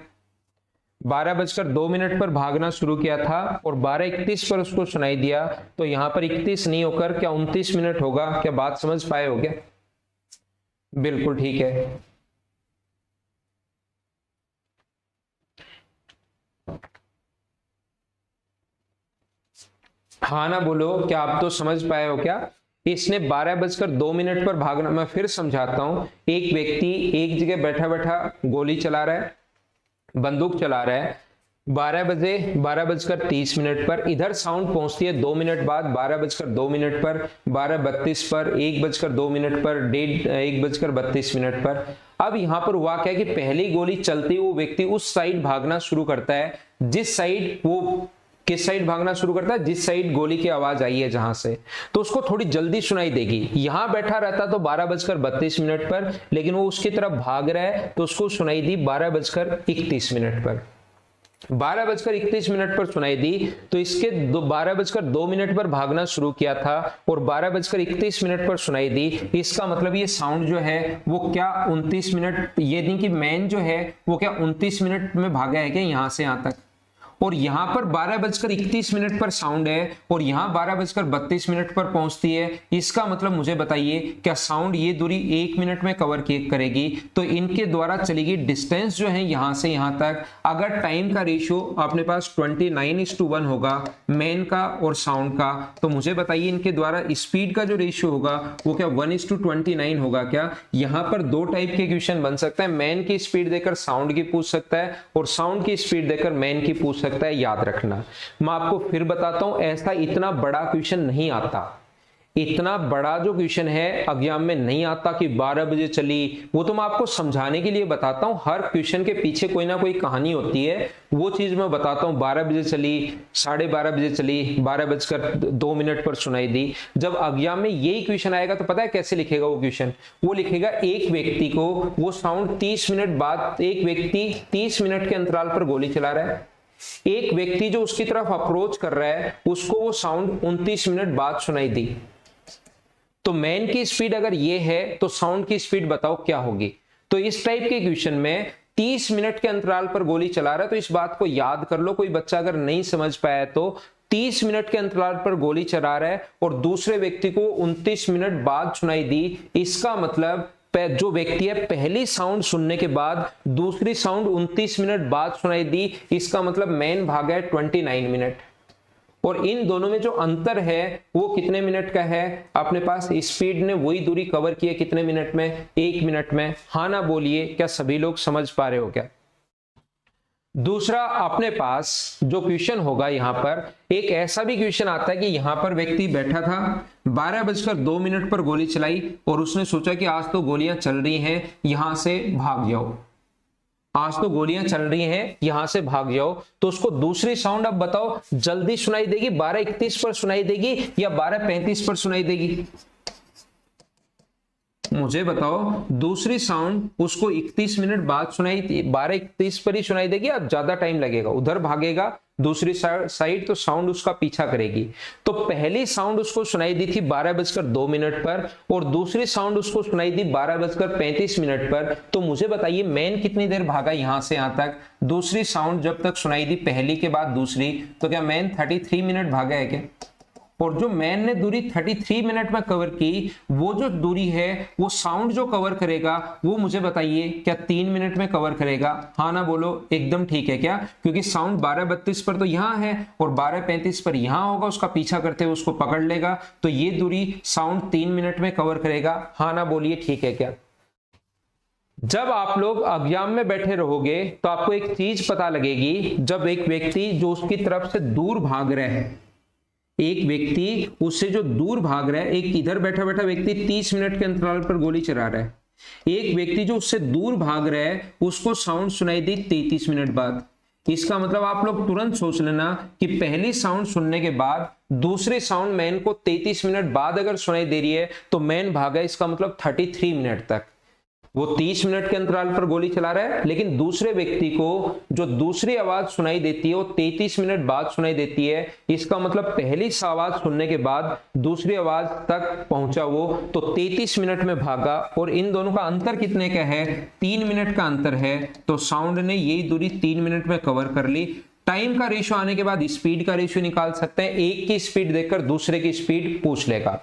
12:02 पर भागना शुरू किया था और 12:31 पर उसको सुनाई दिया, तो यहां पर 31 नहीं होकर क्या 29 मिनट होगा? क्या बात समझ पाए हो क्या? बिल्कुल ठीक है। हाँ ना बोलो, क्या आप तो समझ पाए हो क्या? इसने 12:02 पर भागना, मैं फिर समझाता हूं। एक व्यक्ति एक जगह बैठा बैठा गोली चला रहा है, बंदूक चला रहा है। 12:30 पर इधर साउंड पहुंचती है 2 मिनट बाद, 12:02 पर, 12:32 पर, 1:02 पर, 1:32 पर। अब यहां पर हुआ क्या कि पहली गोली चलती वो व्यक्ति उस साइड भागना शुरू करता है, जिस साइड वो किस साइड भागना शुरू करता है? जिस साइड गोली की आवाज आई है जहां से, तो उसको थोड़ी जल्दी सुनाई देगी। यहां बैठा रहता तो 12:32 पर, लेकिन वो उसकी तरफ भाग रहा है तो उसको सुनाई दी 12:31 पर। 12:31 पर सुनाई दी, तो इसके 12:02 पर भागना शुरू किया था और 12:31 पर सुनाई दी। इसका मतलब ये साउंड जो है वो क्या 29 मिनट, ये नहीं कि मैन जो है वो क्या 29 मिनट में भागा है क्या यहां से यहां तक? और यहां पर 12:31 पर साउंड है और यहां 12:32 पर पहुंचती है। इसका मतलब मुझे बताइए क्या साउंड ये दूरी 1 मिनट में कवर करेगी? तो इनके द्वारा चलेगी डिस्टेंस जो है यहां से यहां तक, अगर टाइम का रेशियो अपने पास 29:1 होगा मैन का और साउंड का, तो मुझे बताइए इनके द्वारा स्पीड का जो रेशियो होगा वो क्या 1:29 होगा क्या? यहां पर दो टाइप के क्वेश्चन बन सकते हैं, मैन की स्पीड देकर साउंड की पूछ सकता है और साउंड की स्पीड देकर मैन की पूछ सकता है, याद रखना। मैं आपको फिर बताता हूं, ऐसा इतना बड़ा क्वेश्चन नहीं आता। इतना बड़ा जो क्वेश्चन है एग्जाम में नहीं आता कि 12 बजे चली, वो तो मैं आपको समझाने के लिए बताता हूं। हर क्वेश्चन के पीछे कोई ना कोई कहानी होती है, वो चीज मैं बताता हूं। 12 बजे चली, 12:30 बजे चली, 12:02 पर सुनाई दी। जब एग्जाम में यही क्वेश्चन आएगा तो पता है कैसे लिखेगा वो क्वेश्चन? वो लिखेगा एक व्यक्ति को वो साउंड 30 मिनट बाद, एक व्यक्ति 30 मिनट के अंतराल पर गोली चला रहा है, एक व्यक्ति जो उसकी तरफ अप्रोच कर रहा है उसको वो साउंड 29 मिनट बाद सुनाई दी। तो मैन की स्पीड अगर ये है तो साउंड की स्पीड बताओ क्या होगी? तो इस टाइप के क्वेश्चन में 30 मिनट के अंतराल पर गोली चला रहा है, तो इस बात को याद कर लो। कोई बच्चा अगर नहीं समझ पाया तो 30 मिनट के अंतराल पर गोली चला रहा है और दूसरे व्यक्ति को 29 मिनट बाद सुनाई दी। इसका मतलब जो व्यक्ति है पहली साउंड सुनने के बाद दूसरी साउंड 29 मिनट बाद सुनाई दी, इसका मतलब मैन भागा है 29 मिनट। और इन दोनों में जो अंतर है वो कितने मिनट का है? अपने पास स्पीड ने वही दूरी कवर की है कितने मिनट में? 1 मिनट में। हाँ ना बोलिए, क्या सभी लोग समझ पा रहे हो क्या? दूसरा अपने पास जो क्वेश्चन होगा यहां पर एक ऐसा भी क्वेश्चन आता है कि यहां पर व्यक्ति बैठा था, 12:02 पर गोली चलाई और उसने सोचा कि आज तो गोलियां चल रही हैं, यहां से भाग जाओ, आज तो गोलियां चल रही हैं, यहां से भाग जाओ। तो उसको दूसरी साउंड अब बताओ जल्दी सुनाई देगी, 12:31 पर सुनाई देगी या 12:35 पर सुनाई देगी? मुझे बताओ दूसरी साउंड उसको 31 मिनट बाद सुनाई, 12:31 पर ही सुनाई देगी या ज्यादा टाइम लगेगा? उधर भागेगा दूसरी साइड तो साउंड उसका पीछा करेगी। तो पहली साउंड उसको सुनाई दी थी 12:02 पर और दूसरी साउंड उसको सुनाई दी 12:35 पर। तो मुझे बताइए मैन कितनी देर भागा यहां से यहां तक? दूसरी साउंड जब तक सुनाई दी पहली के बाद दूसरी, तो क्या मैन 33 मिनट भागा है क्या? और जो मैन ने दूरी 33 मिनट में कवर की, वो जो दूरी है वो साउंड जो कवर करेगा वो मुझे बताइए क्या 3 मिनट में कवर करेगा? हाँ ना बोलो, एकदम ठीक है क्या? क्योंकि साउंड 12:32 पर तो यहां है और 12:35 पर यहां होगा, उसका पीछा करते हुए उसको पकड़ लेगा, तो ये दूरी साउंड 3 मिनट में कवर करेगा। हाँ ना बोलिए, ठीक है क्या? जब आप लोग एग्जाम में बैठे रहोगे तो आपको एक चीज पता लगेगी, जब एक व्यक्ति जो उसकी तरफ से दूर भाग रहा है, एक व्यक्ति उससे जो दूर भाग रहा है, एक इधर बैठा बैठा व्यक्ति 30 मिनट के अंतराल पर गोली चला रहा है, एक व्यक्ति जो उससे दूर भाग रहा है उसको साउंड सुनाई दी 33 मिनट बाद। इसका मतलब आप लोग तुरंत सोच लेना कि पहली साउंड सुनने के बाद दूसरी साउंड मैन को 33 मिनट बाद अगर सुनाई दे रही है तो मैन भागा, इसका मतलब 33 मिनट तक। वो 30 मिनट के अंतराल पर गोली चला रहा है, लेकिन दूसरे व्यक्ति को जो दूसरी आवाज सुनाई देती है वो 33 मिनट बाद सुनाई देती है। इसका मतलब पहली आवाज सुनने के बाद दूसरी आवाज तक पहुंचा वो, तो 33 मिनट में भागा। और इन दोनों का अंतर कितने का है? 3 मिनट का अंतर है। तो साउंड ने यही दूरी 3 मिनट में कवर कर ली। टाइम का रेशियो आने के बाद स्पीड का रेशियो निकाल सकते हैं, एक की स्पीड देखकर दूसरे की स्पीड पूछ लेगा।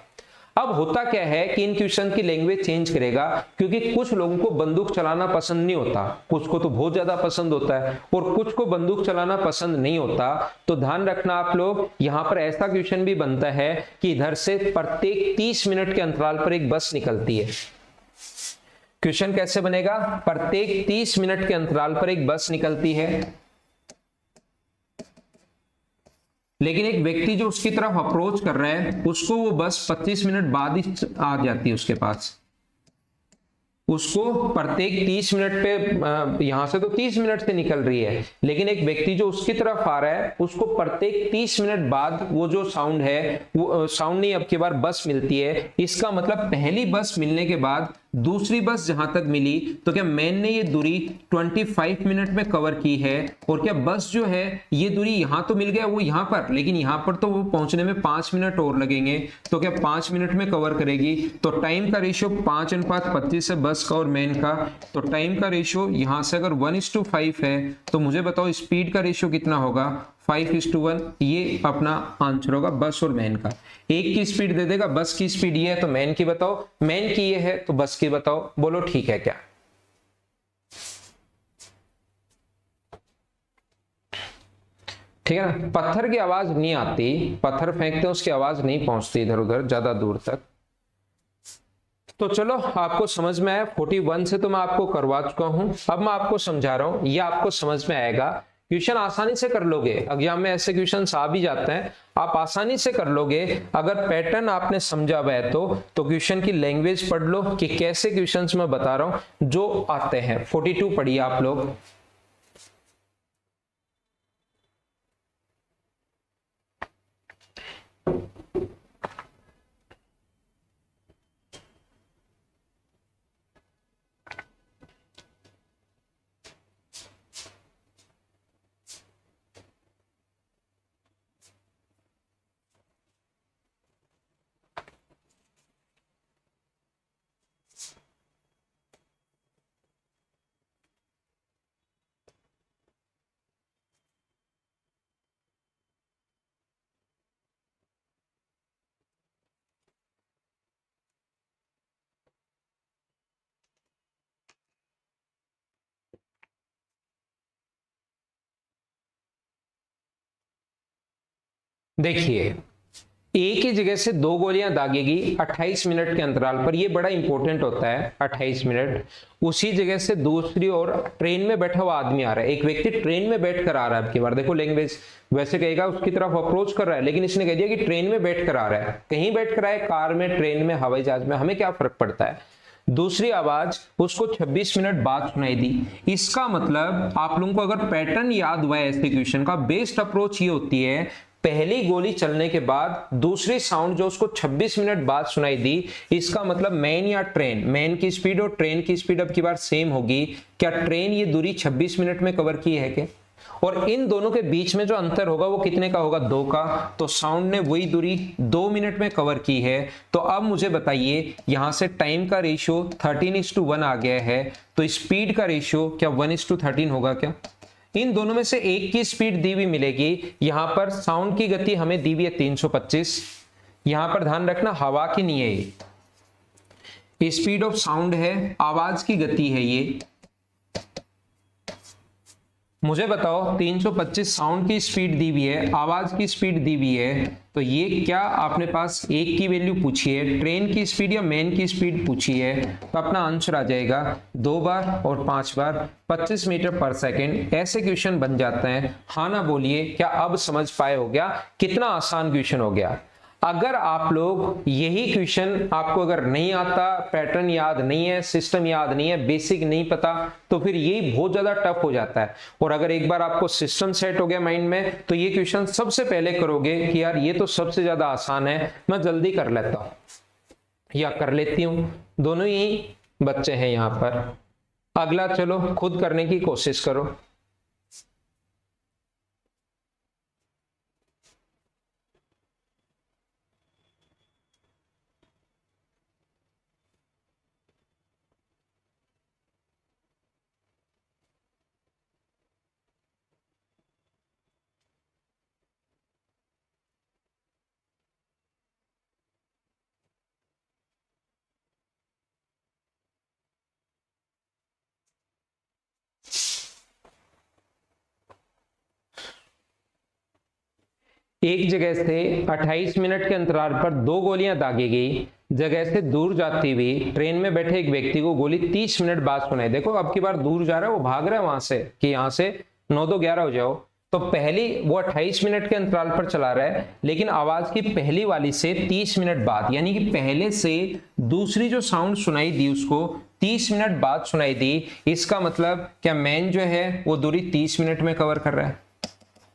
अब होता क्या है कि इन क्वेश्चन की लैंग्वेज चेंज करेगा, क्योंकि कुछ लोगों को बंदूक चलाना पसंद नहीं होता, कुछ को तो बहुत ज्यादा पसंद होता है और कुछ को बंदूक चलाना पसंद नहीं होता। तो ध्यान रखना आप लोग, यहां पर ऐसा क्वेश्चन भी बनता है कि इधर से प्रत्येक 30 मिनट के अंतराल पर एक बस निकलती है। क्वेश्चन कैसे बनेगा? प्रत्येक 30 मिनट के अंतराल पर एक बस निकलती है, लेकिन एक व्यक्ति जो उसकी तरफ अप्रोच कर रहा है उसको वो बस 25 मिनट बाद ही आ जाती है उसके पास। उसको प्रत्येक 30 मिनट पे, यहां से तो 30 मिनट से निकल रही है, लेकिन एक व्यक्ति जो उसकी तरफ आ रहा है उसको प्रत्येक 30 मिनट बाद वो जो साउंड है, वो साउंड नहीं अब की बार बस मिलती है। इसका मतलब पहली बस मिलने के बाद दूसरी बस जहां तक मिली, तो क्या मैन ने ये दूरी 25 मिनट में कवर की है? और क्या बस जो है ये दूरी यहां तो मिल गया वो यहां पर, लेकिन यहां पर तो वो पहुंचने में 5 मिनट और लगेंगे, तो क्या 5 मिनट में कवर करेगी? तो टाइम का रेशियो 5:25 है बस का और मैन का। तो टाइम का रेशियो यहां से अगर 1:5 है तो मुझे बताओ स्पीड का रेशियो कितना होगा? 5:1। ये अपना आंसर होगा बस और मैन का। एक की स्पीड दे देगा, बस की स्पीड ये है तो मैन की बताओ, मैन की ये है तो बस की बताओ। बोलो ठीक है क्या? ठीक है ना? पत्थर की आवाज नहीं आती, पत्थर फेंकते हैं उसकी आवाज नहीं पहुंचती इधर उधर ज्यादा दूर तक। तो चलो आपको समझ में आया। 41 से तो मैं आपको करवा चुका हूं, अब मैं आपको समझा रहा हूं, ये आपको समझ में आएगा। क्वेश्चन आसानी से कर लोगे, एग्जाम में ऐसे क्वेश्चन आ भी जाते हैं, आप आसानी से कर लोगे अगर पैटर्न आपने समझा हुआ है। तो क्वेश्चन की लैंग्वेज पढ़ लो कि कैसे क्वेश्चंस मैं बता रहा हूं जो आते हैं। 42 पढ़िए आप लोग। देखिए एक ही जगह से दो गोलियां दागेगी 28 मिनट के अंतराल पर, ये बड़ा इंपॉर्टेंट होता है 28 मिनट। उसी जगह से दूसरी ओर ट्रेन में बैठा हुआ आदमी आ रहा है, एक व्यक्ति ट्रेन में बैठ कर आ रहा है। अब की बार देखो लैंग्वेज वैसे कहेगा उसकी तरफ अप्रोच कर रहा है, लेकिन इसने कह दिया कि ट्रेन में बैठ कर आ रहा है। कहीं बैठ कर आए, कार में, ट्रेन में, हवाई जहाज में, हमें क्या फर्क पड़ता है। दूसरी आवाज उसको 26 मिनट बाद सुनाई दी। इसका मतलब आप लोगों को अगर पैटर्न याद हुआ है ऐसे क्वेश्चन का, बेस्ट अप्रोच ये होती है पहली गोली चलने के बाद दूसरी साउंड जो उसको 26 मिनट बाद सुनाई दी, इसका मतलब मैन या ट्रेन, मैन की स्पीड और ट्रेन की स्पीड अब की बार सेम होगी। क्या ट्रेन ये दूरी 26 मिनट में कवर की है क्या? और इन दोनों के बीच में जो अंतर होगा वो कितने का होगा? 2 का। तो साउंड ने वही दूरी 2 मिनट में कवर की है। तो अब मुझे बताइए, यहां से टाइम का रेशियो 13:1 आ गया है, तो स्पीड का रेशियो क्या 1:13 होगा क्या? इन दोनों में से एक की स्पीड दी हुई मिलेगी। यहां पर साउंड की गति हमें दी हुई है 325। यहां पर ध्यान रखना हवा की नहीं है, ये स्पीड ऑफ साउंड है, आवाज की गति है ये। मुझे बताओ 325 साउंड की स्पीड दी हुई है, आवाज की स्पीड दी हुई है, तो ये क्या आपने पास एक की वैल्यू पूछी है, ट्रेन की स्पीड या मैन की स्पीड पूछी है, तो अपना आंसर आ जाएगा 2 बार और 5 बार 25 मीटर पर सेकंड। ऐसे क्वेश्चन बन जाते हैं। हाँ ना बोलिए, क्या अब समझ पाए हो गया? कितना आसान क्वेश्चन हो गया। अगर आप लोग यही क्वेश्चन, आपको अगर नहीं आता, पैटर्न याद नहीं है, सिस्टम याद नहीं है, बेसिक नहीं पता, तो फिर यही बहुत ज्यादा टफ हो जाता है। और अगर एक बार आपको सिस्टम सेट हो गया माइंड में, तो ये क्वेश्चन सबसे पहले करोगे कि यार ये तो सबसे ज्यादा आसान है, मैं जल्दी कर लेता हूं या कर लेती हूं। दोनों ही बच्चे हैं यहां पर। अगला चलो खुद करने की कोशिश करो। एक जगह से 28 मिनट के अंतराल पर 2 गोलियां दागी गई। जगह से दूर जाती हुई ट्रेन में बैठे एक व्यक्ति को गोली 30 मिनट बाद सुनाई। देखो अब की बार दूर जा रहा है, वो भाग रहा है वहां से कि यहां से 9-2-11 हो जाओ। तो पहली वो 28 मिनट के अंतराल पर चला रहा है, लेकिन आवाज की पहली वाली से 30 मिनट बाद, यानी कि पहले से दूसरी जो साउंड सुनाई दी उसको 30 मिनट बाद सुनाई दी। इसका मतलब क्या मैन जो है वो दूरी 30 मिनट में कवर कर रहा है,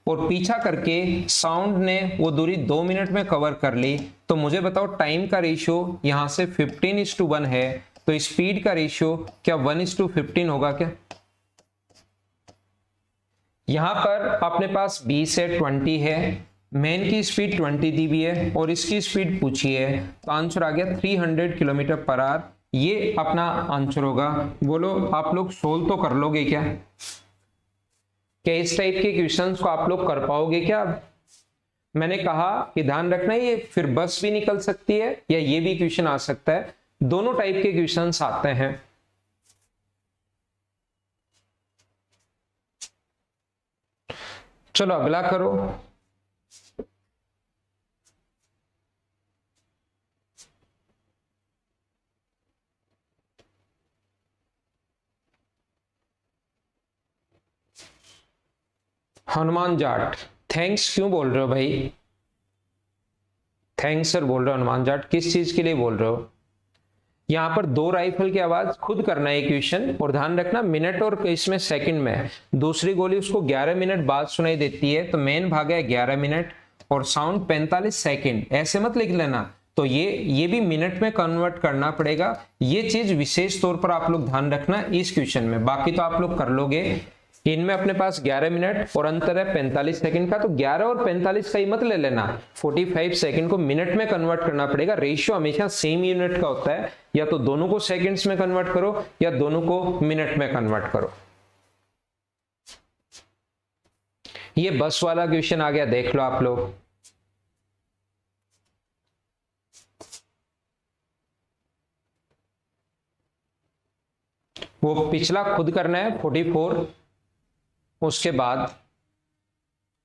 और पीछा करके साउंड ने वो दूरी 2 मिनट में कवर कर ली। तो मुझे बताओ टाइम का रेशियो यहां से 15:1 है, तो स्पीड का रेशियो क्या 1:15 होगा क्या? यहां पर अपने पास 20 से 20 है, मैन की स्पीड 20 दी हुई है और इसकी स्पीड पूछी है, तो आंसर आ गया 300 किलोमीटर पर आवर। ये अपना आंसर होगा। बोलो आप लोग सोल्व तो कर लोगे क्या? क्या इस टाइप के क्वेश्चंस को आप लोग कर पाओगे क्या? मैंने कहा कि ध्यान रखना, ये फिर बस भी निकल सकती है या ये भी क्वेश्चन आ सकता है, दोनों टाइप के क्वेश्चंस आते हैं। चलो अगला करो। हनुमान जाट, थैंक्स क्यों बोल रहे हो भाई? थैंक्स सर बोल रहे हो हनुमान जाट, किस चीज के लिए बोल रहे हो? यहां पर 2 राइफल की आवाज खुद करना है क्वेश्चन, और ध्यान रखना मिनट और इसमें सेकंड में। दूसरी गोली उसको 11 मिनट बाद सुनाई देती है, तो मैन भागा है 11 मिनट और साउंड 45 सेकंड। ऐसे मत लिख लेना, तो ये भी मिनट में कन्वर्ट करना पड़ेगा। ये चीज विशेष तौर पर आप लोग ध्यान रखना इस क्वेश्चन में, बाकी तो आप लोग कर लोगे। इनमें अपने पास 11 मिनट और अंतर है 45 सेकंड का, तो 11 और 45 का ही मत ले लेना, 45 सेकंड को मिनट में कन्वर्ट करना पड़ेगा। रेशियो हमेशा सेम यूनिट का होता है, या तो दोनों को सेकंड्स में कन्वर्ट करो या दोनों को मिनट में कन्वर्ट करो। ये बस वाला क्वेश्चन आ गया, देख लो आप लोग। वो पिछला खुद करना है 44। उसके बाद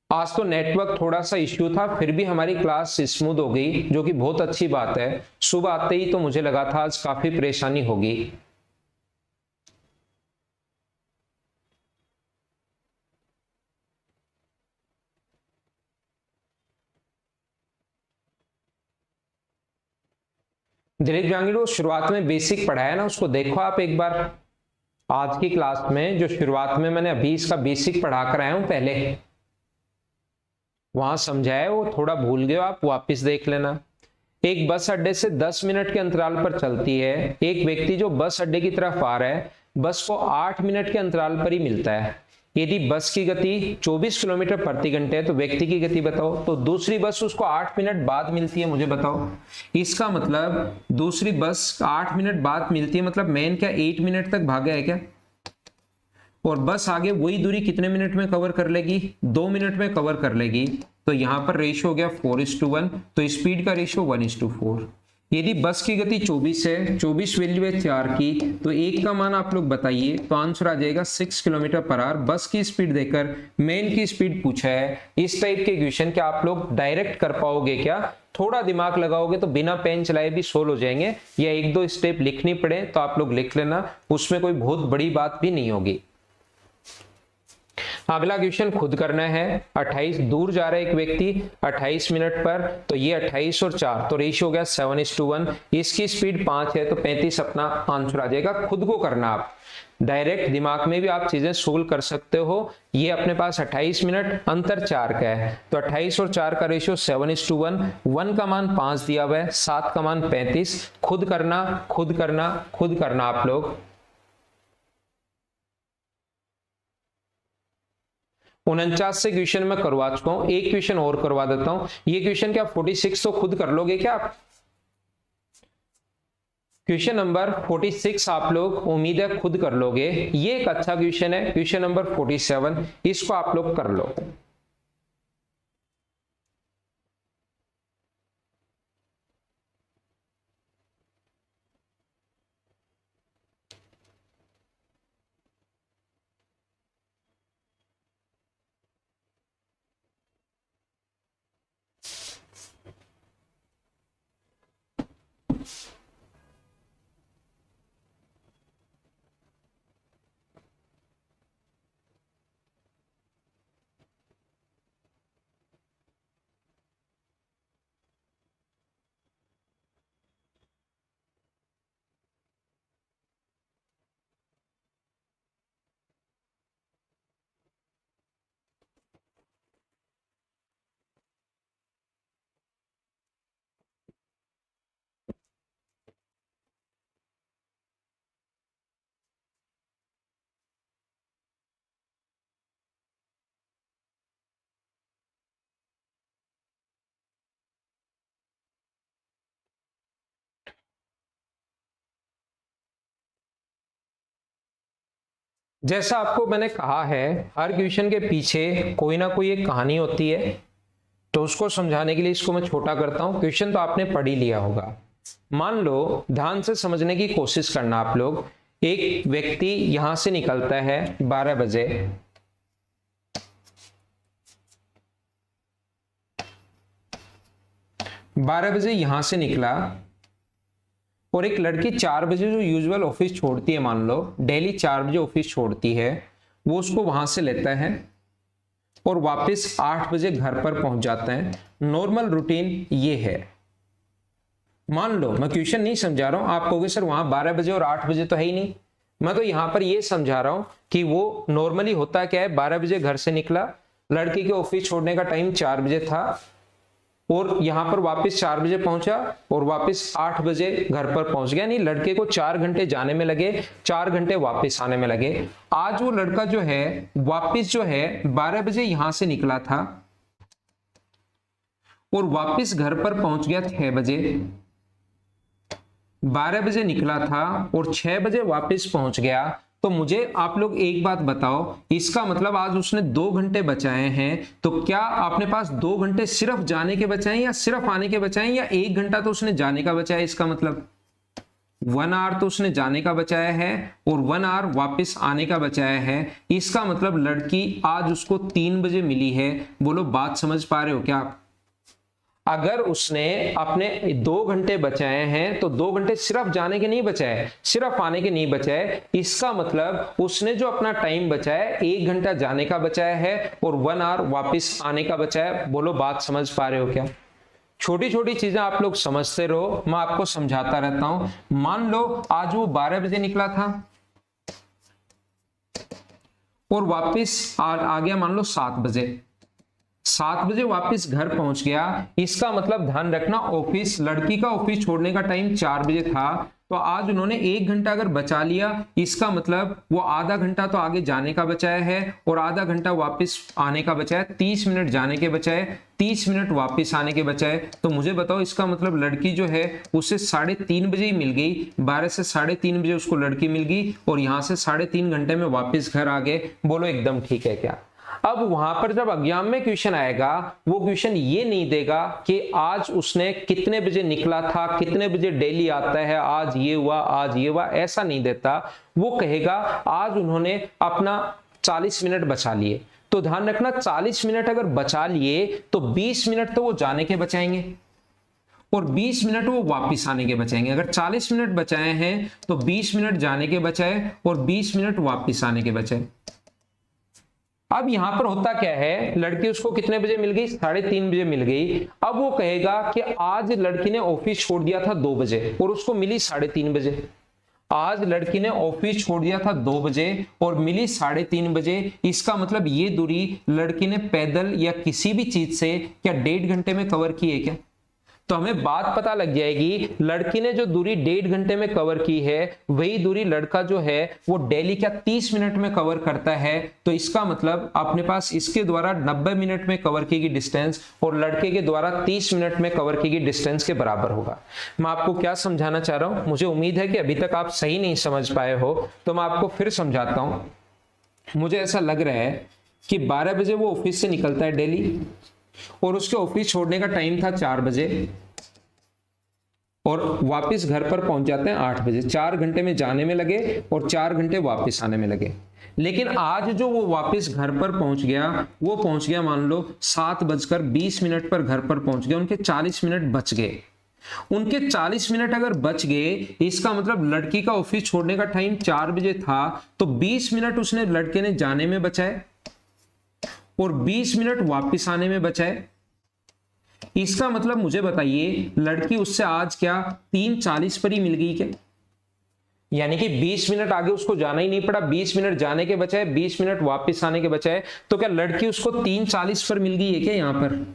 आज तो नेटवर्क थोड़ा सा इश्यू था, फिर भी हमारी क्लास स्मूथ हो गई, जो कि बहुत अच्छी बात है। सुबह आते ही तो मुझे लगा था आज काफी परेशानी होगी। दिलीप जहांगीर, वो शुरुआत में बेसिक पढ़ाया ना, उसको देखो आप एक बार। आज की क्लास में जो शुरुआत में मैंने अभी इसका बेसिक पढ़ा कर आया हूं पहले, वहां समझाया, वो थोड़ा भूल गए आप वापस देख लेना। एक बस अड्डे से 10 मिनट के अंतराल पर चलती है। एक व्यक्ति जो बस अड्डे की तरफ आ रहा है, बस को 8 मिनट के अंतराल पर ही मिलता है। यदि बस की गति 24 किलोमीटर प्रति घंटे है तो व्यक्ति की गति बताओ। तो दूसरी बस उसको 8 मिनट बाद मिलती है, मुझे बताओ। इसका मतलब दूसरी बस 8 मिनट बाद मिलती है, मतलब मैन क्या 8 मिनट तक भागा है क्या? और बस आगे वही दूरी कितने मिनट में कवर कर लेगी? 2 मिनट में कवर कर लेगी। तो यहां पर रेशियो हो गया 4:1, तो स्पीड का रेशियो 1:4। यदि बस की गति 24 है, 24 वैल्यू है 4 की, तो 1 का मान आप लोग बताइए, तो आंसर आ जाएगा 6 किलोमीटर पर आवर। बस की स्पीड देकर मेन की स्पीड पूछा है। इस टाइप के क्वेश्चन क्या आप लोग डायरेक्ट कर पाओगे क्या? थोड़ा दिमाग लगाओगे तो बिना पेन चलाए भी सोल्व हो जाएंगे, या 1-2 स्टेप लिखनी पड़े तो आप लोग लिख लेना, उसमें कोई बहुत बड़ी बात भी नहीं होगी। अगला क्वेश्चन खुद करना है। 28 दूर जा रहा है एक व्यक्ति 28 मिनट पर, तो ये 28 और 4 तो रेशियो हो गया 7:1। इसकी स्पीड 5 है तो 35 अपना आंसर आ जाएगा। खुद को करना, आप डायरेक्ट दिमाग में भी आप चीजें सोल्व कर सकते हो। ये अपने पास 28 मिनट, अंतर 4 का है, तो 28 और 4 का रेशियो 7:1। 1 का मान 5 दिया हुआ है, 7 का मान 35। खुद करना, खुद करना, खुद करना आप लोग। 49 से क्वेश्चन में करवा चुका हूं, एक क्वेश्चन और करवा देता हूं। ये क्वेश्चन क्या 46 तो खुद कर लोगे क्या आप? क्वेश्चन नंबर 46 आप लोग उम्मीद है खुद कर लोगे। ये एक अच्छा क्वेश्चन है। क्वेश्चन नंबर 47, इसको आप लोग कर लो। जैसा आपको मैंने कहा है, हर क्वेश्चन के पीछे कोई ना कोई एक कहानी होती है, तो उसको समझाने के लिए इसको मैं छोटा करता हूं। क्वेश्चन तो आपने पढ़ ही लिया होगा। मान लो, ध्यान से समझने की कोशिश करना आप लोग। एक व्यक्ति यहां से निकलता है 12 बजे, 12 बजे यहां से निकला, और एक लड़की 4 बजे जो यूजुअल ऑफिस छोड़ती है, मान लो डेली 4 बजे ऑफिस छोड़ती है, वो उसको वहां से लेता है और वापस 8 बजे घर पर पहुंच जाता है। नॉर्मल रूटीन ये है। मान लो, मैं क्वेश्चन नहीं समझा रहा हूं, आप कहोगे सर वहां 12 बजे और 8 बजे तो है ही नहीं। मैं तो यहां पर ये समझा रहा हूं कि वो नॉर्मली होता क्या है, 12 बजे घर से निकला, लड़की के ऑफिस छोड़ने का टाइम 4 बजे था, और यहां पर वापस 4 बजे पहुंचा और वापस 8 बजे घर पर पहुंच गया। नहीं, लड़के को 4 घंटे जाने में लगे, 4 घंटे वापस आने में लगे। आज वो लड़का जो है वापस जो है 12 बजे यहां से निकला था और वापस घर पर पहुंच गया 6 बजे। 12 बजे निकला था और 6 बजे वापस पहुंच गया। तो मुझे आप लोग एक बात बताओ, इसका मतलब आज उसने 2 घंटे बचाए हैं। तो क्या आपने पास 2 घंटे सिर्फ जाने के बचाए या सिर्फ आने के बचाए, या 1 घंटा तो उसने जाने का बचाया? इसका मतलब 1 आवर तो उसने जाने का बचाया है और 1 आवर वापस आने का बचाया है। इसका मतलब लड़की आज उसको 3 बजे मिली है। बोलो, बात समझ पा रहे हो क्या आप? अगर उसने अपने 2 घंटे बचाए हैं तो 2 घंटे सिर्फ जाने के नहीं बचाए, सिर्फ आने के नहीं बचाए। इसका मतलब उसने जो अपना टाइम बचाया, 1 घंटा जाने का बचाया है और 1 आवर वापस आने का बचाया। बोलो, बात समझ पा रहे हो क्या? छोटी छोटी चीजें आप लोग समझते रहो, मैं आपको समझाता रहता हूं। मान लो आज वो 12 बजे निकला था और वापस आ गया मान लो 7 बजे। 7 बजे वापस घर पहुंच गया, इसका मतलब ध्यान रखना ऑफिस, लड़की का ऑफिस छोड़ने का टाइम 4 बजे था, तो आज उन्होंने 1 घंटा अगर बचा लिया, इसका मतलब वो आधा घंटा तो आगे जाने का बचाया है और आधा घंटा वापस आने का बचा है, 30 मिनट जाने के बचाए, 30 मिनट वापस आने के बचाए। तो मुझे बताओ इसका मतलब लड़की जो है उसे 3:30 बजे ही मिल गई, 12 से 3:30 बजे उसको लड़की मिल गई और यहां से 3.5 घंटे में वापस घर आ गए। बोलो एकदम ठीक है क्या? अब वहां पर जब एग्जाम में क्वेश्चन आएगा, वो क्वेश्चन ये नहीं देगा कि आज उसने कितने बजे निकला था, कितने बजे डेली आता है, आज ये हुआ, आज ये हुआ, ऐसा नहीं देता। वो कहेगा आज उन्होंने अपना 40 मिनट बचा लिए। तो ध्यान रखना 40 मिनट अगर बचा लिए तो 20 मिनट तो वो जाने के बचाएंगे और 20 मिनट वो वापस आने के बचाएंगे। अगर 40 मिनट बचाए हैं तो 20 मिनट जाने के बचाए और 20 मिनट वापस आने के बचाए। अब यहां पर होता क्या है, लड़की उसको कितने बजे मिल गई? 3:30 बजे मिल गई। अब वो कहेगा कि आज लड़की ने ऑफिस छोड़ दिया था 2 बजे और उसको मिली 3:30 बजे। आज लड़की ने ऑफिस छोड़ दिया था 2 बजे और मिली 3:30 बजे। इसका मतलब ये दूरी लड़की ने पैदल या किसी भी चीज से क्या 1.5 घंटे में कवर की है क्या? तो हमें बात पता लग जाएगी, लड़की ने जो दूरी 1.5 घंटे में कवर की है वही दूरी लड़का जो है वो डेली क्या 30 मिनट में कवर करता है। तो इसका मतलब अपने पास इसके द्वारा 90 मिनट में कवर की गई डिस्टेंस और लड़के के द्वारा 30 मिनट में कवर की गई डिस्टेंस के बराबर होगा। मैं आपको क्या समझाना चाह रहा हूं, मुझे उम्मीद है कि अभी तक आप सही नहीं समझ पाए हो, तो मैं आपको फिर समझाता हूं। मुझे ऐसा लग रहा है कि 12 बजे वो ऑफिस से निकलता है डेली और उसके ऑफिस छोड़ने का टाइम था 4 बजे और वापस घर पर पहुंच जाते हैं 8 बजे। 4 घंटे में जाने में लगे और 4 घंटे वापस आने में लगे। लेकिन आज जो वो वापस घर पर पहुंच गया, वो पहुंच गया मान लो 7:20 पर घर पर पहुंच गया, उनके 40 मिनट बच गए। उनके 40 मिनट अगर बच गए, इसका मतलब लड़की का ऑफिस छोड़ने का टाइम 4 बजे था, तो 20 मिनट उसने लड़के ने जाने में बचाए और 20 मिनट वापस आने में बचाए। इसका मतलब मुझे बताइए लड़की उससे आज क्या 3:40 पर ही मिल गई क्या? यानी कि 20 मिनट आगे उसको जाना ही नहीं पड़ा, 20 मिनट जाने के बचाए, 20 मिनट वापस आने के बचाए। तो क्या लड़की उसको 3:40 पर मिल गई है क्या यहां पर?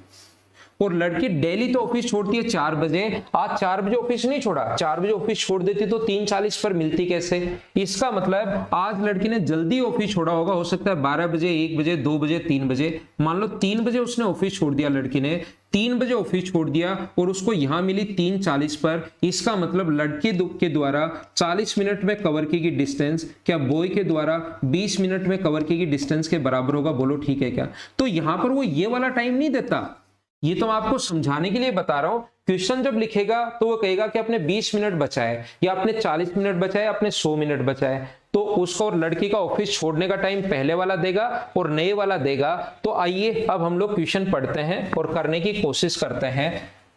और लड़की डेली तो ऑफिस छोड़ती है 4 बजे, आज 4 बजे ऑफिस नहीं छोड़ा, 4 बजे ऑफिस छोड़ देती तो 3:40 पर मिलती कैसे? इसका मतलब आज लड़की ने जल्दी ऑफिस छोड़ा होगा, हो सकता है 12 बजे, 1 बजे, 2 बजे, 3 बजे। मान लो 3 बजे उसने ऑफिस छोड़ दिया, लड़की ने 3 बजे ऑफिस छोड़ दिया और उसको यहां मिली 3:40 पर। इसका मतलब लड़के के द्वारा 40 मिनट में कवर की गई डिस्टेंस क्या बॉय के द्वारा 20 मिनट में कवर की गई डिस्टेंस के बराबर होगा? बोलो ठीक है क्या? तो यहां पर वो ये वाला टाइम नहीं देता, ये तो मैं आपको समझाने के लिए बता रहा हूं। क्वेश्चन जब लिखेगा तो वो कहेगा कि आपने 20 मिनट बचाए या आपने 40 मिनट बचाए, आपने 100 मिनट बचाए, तो उसको और लड़की का ऑफिस छोड़ने का टाइम पहले वाला देगा और नए वाला देगा। तो आइए अब हम लोग क्वेश्चन पढ़ते हैं और करने की कोशिश करते हैं।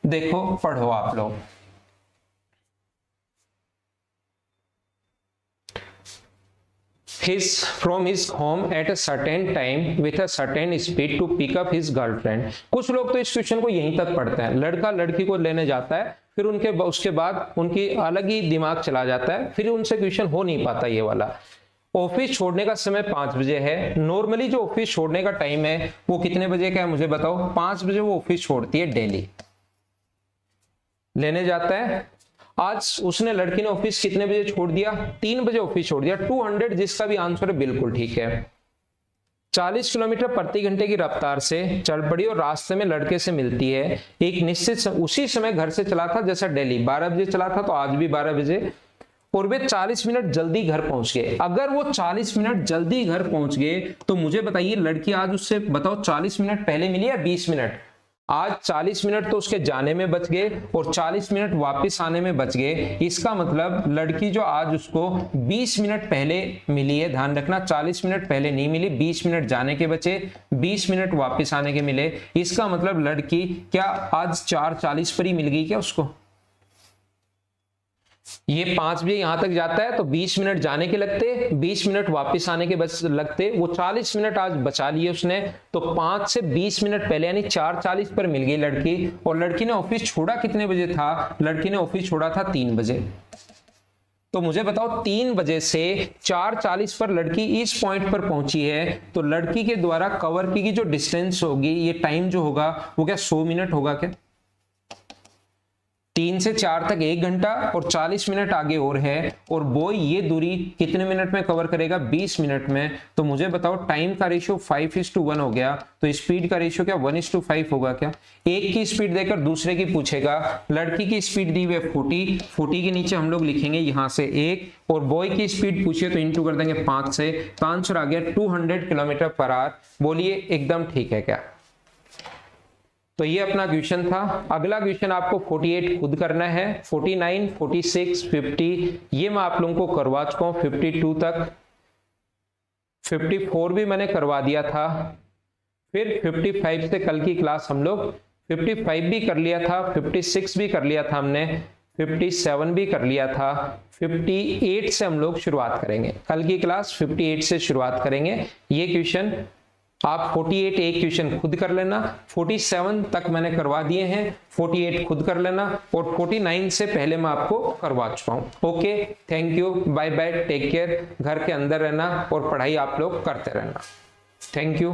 देखो पढ़ो आप लोग। from his home at a certain time with a certain speed to pick up his girlfriend। कुछ लोग तो इस क्वेश्चन को यहीं तक पढ़ते हैं, लड़का लड़की को लेने जाता है, फिर उसके बाद उनकी अलग ही दिमाग चला जाता है, फिर उनसे क्वेश्चन हो नहीं पाता ये वाला। ऑफिस छोड़ने का समय 5 बजे है। नॉर्मली जो ऑफिस छोड़ने का टाइम है वो कितने बजे का है मुझे बताओ? 5 बजे वो ऑफिस छोड़ती है डेली, लेने जाता है। आज उसने लड़की ने ऑफिस कितने बजे छोड़ दिया? 3 बजे ऑफिस छोड़ दिया। 200 जिसका भी आंसर है बिल्कुल ठीक है। 40 किलोमीटर प्रति घंटे की रफ्तार से चल पड़ी और रास्ते में लड़के से मिलती है। एक निश्चित उसी समय घर से चला था, जैसा डेली 12 बजे चला था तो आज भी 12 बजे, और वे 40 मिनट जल्दी घर पहुंच गए। अगर वो 40 मिनट जल्दी घर पहुंच गए तो मुझे बताइए लड़की आज उससे बताओ 40 मिनट पहले मिली या 20 मिनट? आज 40 मिनट तो उसके जाने में बच गए और 40 मिनट वापस आने में बच गए। इसका मतलब लड़की जो आज उसको 20 मिनट पहले मिली है, ध्यान रखना 40 मिनट पहले नहीं मिली, 20 मिनट जाने के बचे, 20 मिनट वापस आने के मिले। इसका मतलब लड़की क्या आज 4:40 पर ही मिल गई क्या उसको? ये 5 बजे यहां तक जाता है तो 20 मिनट जाने के लगते, 20 मिनट वापस आने के बस लगते, वो 40 मिनट आज बचा लिए उसने। तो 5 से 20 मिनट पहले यानी 4:40 पर मिल गई लड़की। और लड़की ने ऑफिस छोड़ा कितने बजे था? लड़की ने ऑफिस छोड़ा था 3 बजे। तो मुझे बताओ 3 बजे से 4:40 पर लड़की इस पॉइंट पर पहुंची है, तो लड़की के द्वारा कवर की जो डिस्टेंस होगी, ये टाइम जो होगा वो क्या 100 मिनट होगा क्या? 3 से 4 तक 1 घंटा और 40 मिनट आगे और है, और बॉय ये दूरी कितने मिनट में कवर करेगा? 20 मिनट में। तो मुझे बताओ टाइम का रेशियो 5:1 हो गया, तो स्पीड का रेशियो क्या 1:5 होगा क्या? एक की स्पीड देकर दूसरे की पूछेगा। लड़की की स्पीड दी हुई है 40 के नीचे हम लोग लिखेंगे यहां से 1, और बॉय की स्पीड पूछिए तो इंटू कर देंगे 5 से, तो आंसर आ गया 200 किलोमीटर पर आवर। बोलिए एकदम ठीक है क्या? तो ये अपना क्वेश्चन था। अगला क्वेश्चन आपको 48 खुद करना है। 49, 46, 50 ये मैं आप लोगों को करवा चुका हूं 52 तक। 54 भी मैंने करवा दिया था। फिर 55 से कल की क्लास हम लोग 55 भी कर लिया था, 56 भी कर लिया था हमने, 57 भी कर लिया था। 58 से हम लोग शुरुआत करेंगे, कल की क्लास 58 से शुरुआत करेंगे। ये क्वेश्चन आप 48 एक क्वेश्चन खुद कर लेना, 47 तक मैंने करवा दिए हैं, 48 खुद कर लेना, और 49 से पहले मैं आपको करवा चुका हूं। Okay, thank you, bye bye, take care. घर के अंदर रहना और पढ़ाई आप लोग करते रहना। Thank you.